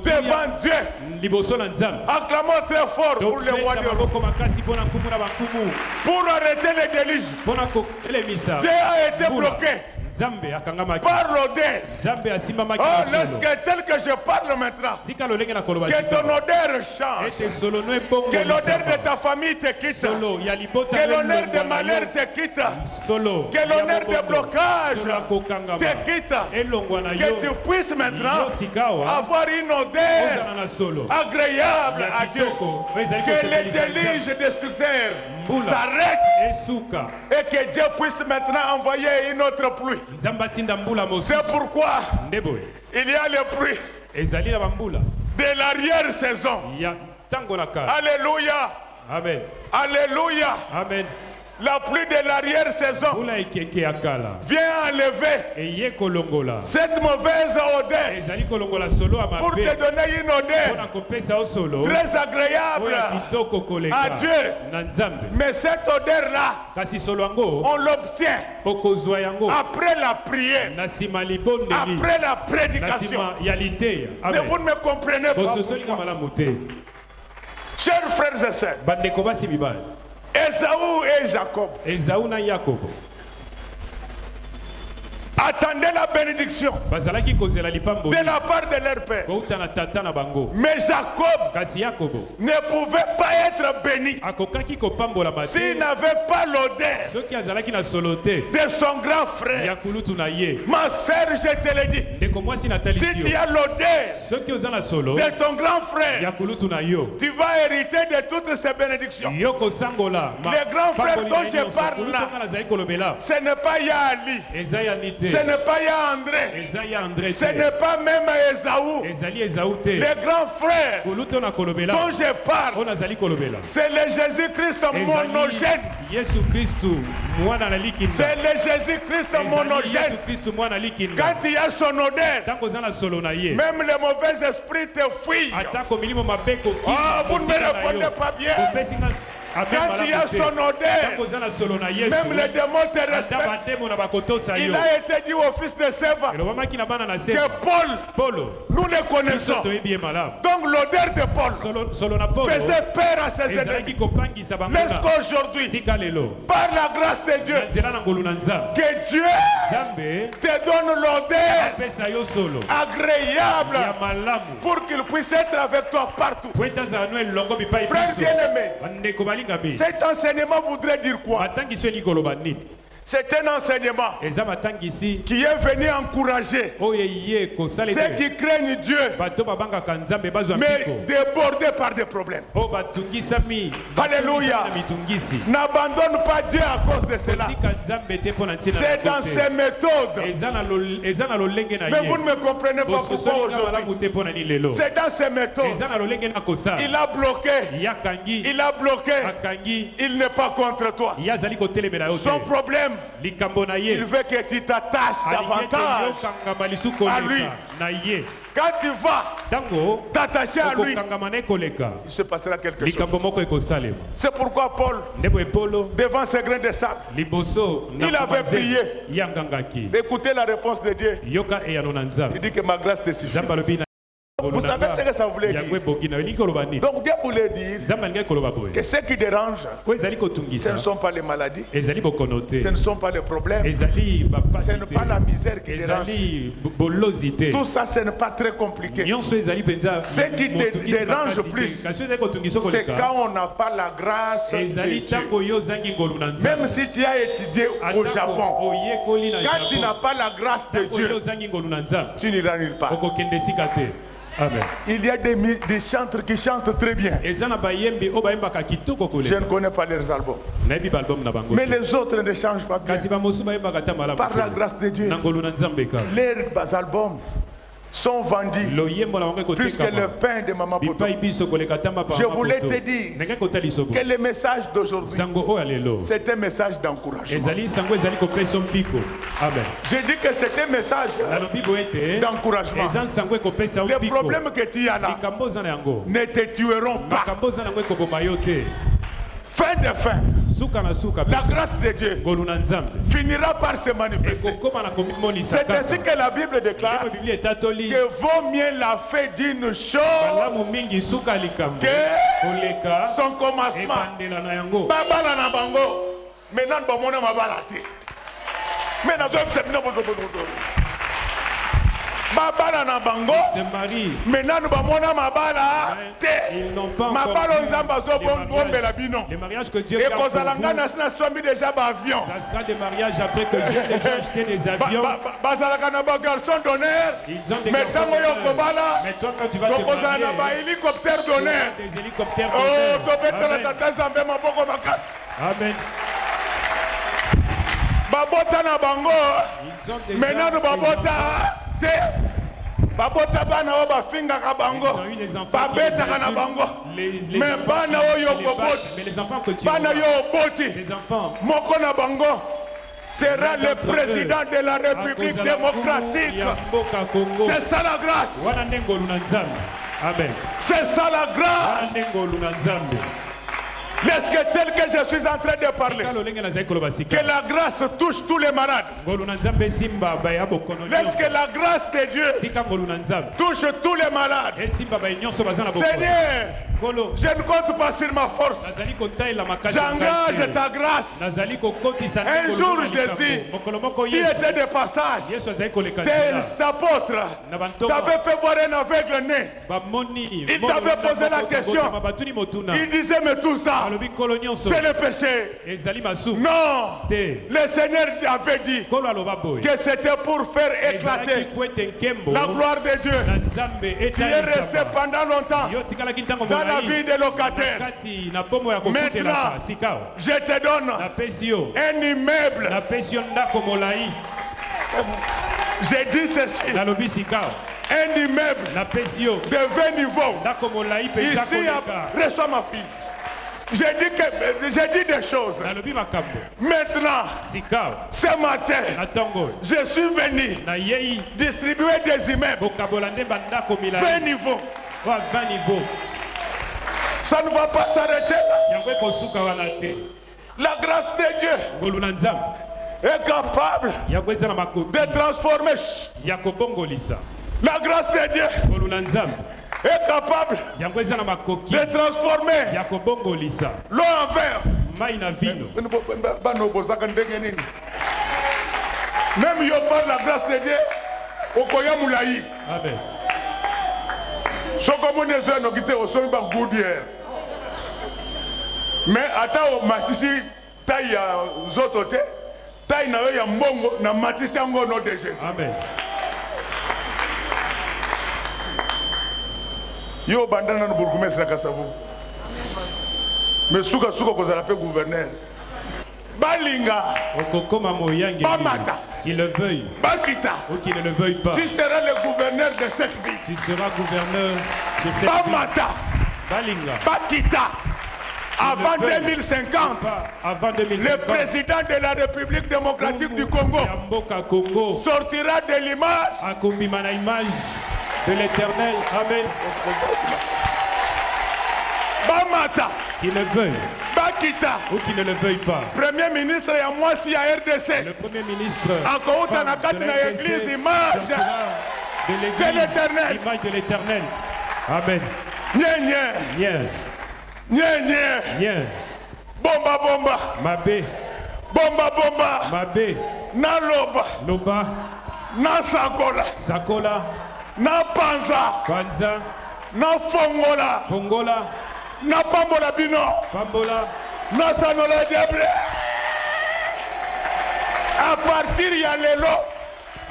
devant Dieu. Acclamons très fort pour le roi de l'eau. Pour arrêter les déluges, Dieu a été bloqué par l'odeur. Oh, lorsque tel que je parle maintenant, que ton odeur change, que l'odeur de ta famille te quitte, que l'odeur de malheur te quitte, que l'odeur de blocage te quitte, que tu puisses maintenant avoir une odeur agréable à Dieu, que les déluges destructeurs s'arrêtent et que Dieu puisse maintenant envoyer une autre pluie. C'est pourquoi il y a le pluie de l'arrière-saison. Alléluia. Amen. Alléluia. Amen. La pluie de l'arrière-saison vient enlever cette mauvaise odeur pour te donner une odeur très agréable à Dieu. Mais cette odeur-là, on l'obtient après la prière, après la prédication. Mais vous ne me comprenez pas. Chers frères et sœurs, Esaü et Jacob attendaient la bénédiction de la part de leur père. Mais Jacob ne pouvait pas être béni s'il n'avait pas l'odeur de son grand frère. Ma sœur, je te le dis, si tu as l'odeur de ton grand frère, tu vas hériter de toutes ces bénédictions. Le grand frère dont je parle là, ce n'est pas Yaali, ce n'est pas André, ce n'est pas même Esaü. Le grand frère dont je parle, c'est le Jésus-Christ monogène. C'est le Jésus-Christ monogène. Quand il y a son odeur, même les mauvais esprits te fuient. Ah, vous ne me répondez pas bien. Quand il y a son odeur, même les démons te respectent. Il a été dit au fils de Séva que Paul, nous le connaissons. Donc l'odeur de Paul faisait peur à ses ennemis. Laisse qu'aujourd'hui, par la grâce de Dieu, que Dieu te donne l'odeur agréable pour qu'il puisse être avec toi partout. Frère bien-aimé, cet enseignement voudrait dire quoi? C'est un enseignement qui est venu encourager ceux qui craignent Dieu, mais débordés par des problèmes. Alléluia. N'abandonne pas Dieu à cause de cela. C'est dans ses méthodes. Mais vous ne me comprenez pas pourquoi aujourd'hui. C'est dans ses méthodes. Il a bloqué. Il a bloqué. Il n'est pas contre toi. Son problème, il veut que tu t'attaches davantage à lui. Quand tu vas t'attacher à lui, il se passera quelque chose. C'est pourquoi Paul, devant ces grains de sable, il avait prié. Écoutez la réponse de Dieu. Il dit que ma grâce te suffit. Vous savez ce que ça voulait dire? Donc Dieu voulait dire que ce qui dérange, ce ne sont pas les maladies, ce ne sont pas les problèmes, ce n'est pas la misère qui dérange. Tout ça, ce n'est pas très compliqué. Ce qui te dérange plus, c'est quand on n'a pas la grâce de Dieu. Même si tu as étudié au Japon, quand tu n'as pas la grâce de Dieu, tu n'iras nulle part. Amen. Il y a des chanteurs qui chantent très bien. Je ne connais pas leurs albums. Mais les autres ne changent pas bien. Par la grâce de Dieu, leurs albums sont vendus plus que le pain de Maman Poto. Je voulais te dire que le message d'aujourd'hui, c'est un message d'encouragement. Je dis que c'est un message d'encouragement. Les problèmes que tu as là ne te tueront pas. Fin de fin, la grâce de Dieu finira par se manifester. C'est ainsi que la Bible déclare que vaut mieux la fin d'une chose que son commencement. Babala na bango, maintenant bamona mabala te. Maintenant Babala na bango, maintenant nous bamona mabala te. Mabala nzamba zo bombe la bino. Les mariages que Dieu et garde pour vous, na somi déjà ba avion. ça sera des mariages après que Dieu a déjà acheté des avions. Bazalaka na ba garçon d'honneur. Ils ont des mais garçons d'honneur. Mais toi quand tu vas te marier, na ba hélicoptère d'honneur. Des hélicoptères d'honneur. Oh, to betela Amen. tata nzambe maboko makasi. Amen. Babota na bango. Ils ont déjà maintenant nous babota te. Babota bana o bafinga ka bango. Babeta kana bango. Mais bana o yo boboti. Mais les enfants que tu bana yo boti. Ces enfants. Moko na bango sera le président de la République démocratique. C'est ça la grâce. Amen. C'est ça la grâce. Est-ce que tel que je suis en train de parler, que la grâce touche tous les malades? Est-ce que la grâce de Dieu touche tous les malades? Seigneur, je ne compte pas sur ma force. J'engage ta grâce. Un jour, Jésus, tu étais de passage. Tes apôtres t'avaient fait voir un aveugle né. Il t'avait posé la question. Il disait, mais tout ça, c'est le péché. Non, le Seigneur avait dit que c'était pour faire éclater la gloire de Dieu qui est resté pendant longtemps dans la vie des locataires. Maintenant, je te donne un immeuble. J'ai dit ceci. Un immeuble de 20 niveaux. Ici, reçois ma fille. J'ai dit des choses. Maintenant, ce matin, je suis venu distribuer des immeubles. 20 niveaux. Ça ne va pas s'arrêter là. La grâce de Dieu est capable de transformer. La grâce de Dieu est capable de transformer l'eau en verre. Même yo par la grâce de Dieu, okoya moulayi. Amen. Soko monezo no kite osomi ba goudier. Mais ata o matisi taille ya zotote, taille na yo ya mbongo na matisi yango no de Jésus. Amen. Yo bandana no bourgmestre na Kasavu. Mais suka kozala pe gouverneur. Balinga. Bamata. Qu'il le veuille ou qu'il ne le veuille pas. Tu seras le gouverneur de cette ville. Tu seras gouverneur sur cette Bamata. ville. Balinga. Bakita. Avant 2050, le président de la République démocratique du Congo sortira de l'image de l'Éternel. Amen. Bamata. Qu'il le veuille Bakita ou qu'il ne le veuille pas. Premier ministre ya mwasi à RDC. Le premier ministre akouta na kati na église image de l'Éternel. Image de l'Éternel. Amen. Nye. Bomba. Mabé. Bomba. Mabé. Na loba. Na sakola. Na panza. Na fongola. Na pambola bino. Na sanola diable. À partir ya lelo.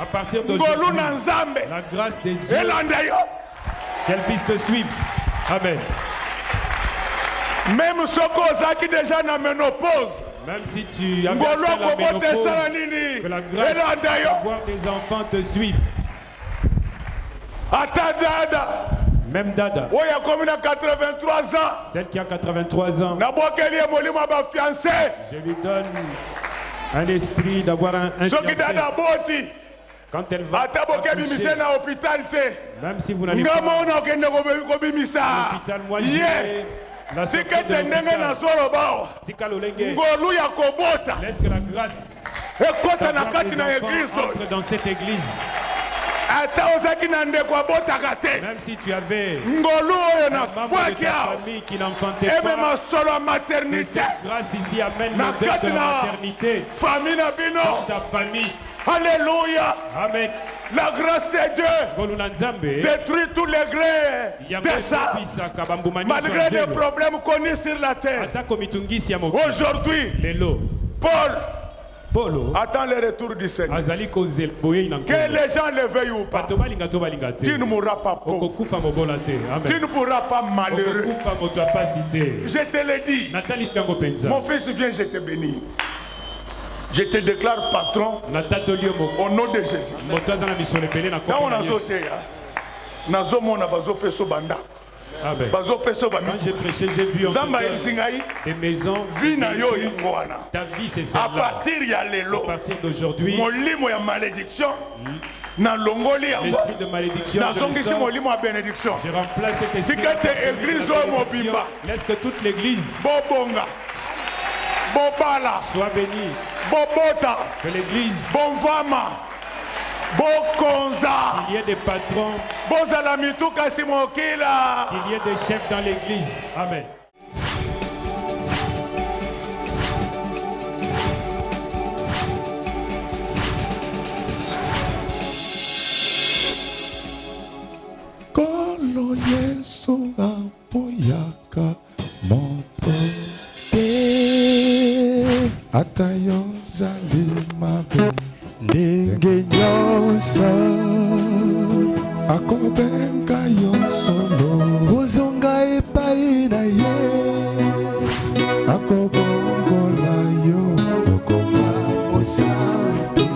À partir d'aujourd'hui, la grâce de Dieu qu'elle puisse te suivre. Amen. Même Soko Zaki déjà na ménopause. Même si tu as la ménopause, que la grâce de voir tes enfants te suivent. Atadada. Même Dada. Oui, il y a comme 83 ans. Celle qui a 83 ans. Je lui donne un esprit d'avoir un fiancé. Quand elle va accoucher, même si vous n'allez pas à l'hôpital, moi je vais la sortir de l'hôpital. Laisse que la grâce entre dans cette église. Même si tu avais un membre de ta famille qui n'enfantait pas, que cette grâce ici amène l'odeur de la maternité dans ta famille. Alléluia. Amen. La grâce de Dieu détruit tous les grès de ça, malgré les problèmes connus sur la terre. Aujourd'hui, Paul attend le retour du Seigneur. Que les gens le veuillent ou pas, tu ne mourras pas pauvre. Tu ne pourras pas malheureux. Je te l'ai dit. Mon fils, viens, je te bénis. Je te déclare patron au nom de Jésus. Quand on a sauté, quand j'ai prêché, j'ai vu des maisons. Ta vie, c'est celle-là. À partir d'aujourd'hui, l'esprit de malédiction, je remplace cet esprit de bénédiction. Laisse que toute l'église soit bénie. Que l'église, qu'il y ait des patrons, qu'il y ait des chefs dans l'église. Amen. Kolo Yesu apoyaka moto ata yo zali mabe ndenge nyonso akobenga yo solo ozonga epai na ye akobongola yo okoma mosantu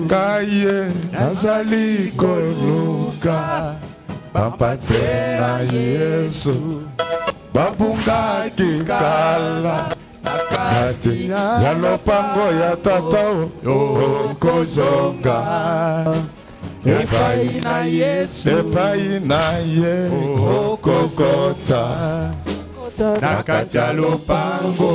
kaye nazali koluka bapate na Yesu babungaki kala kati ya lopango ya tata okozonga epai na Yesu, epai na ye okokota na kati ya lopango.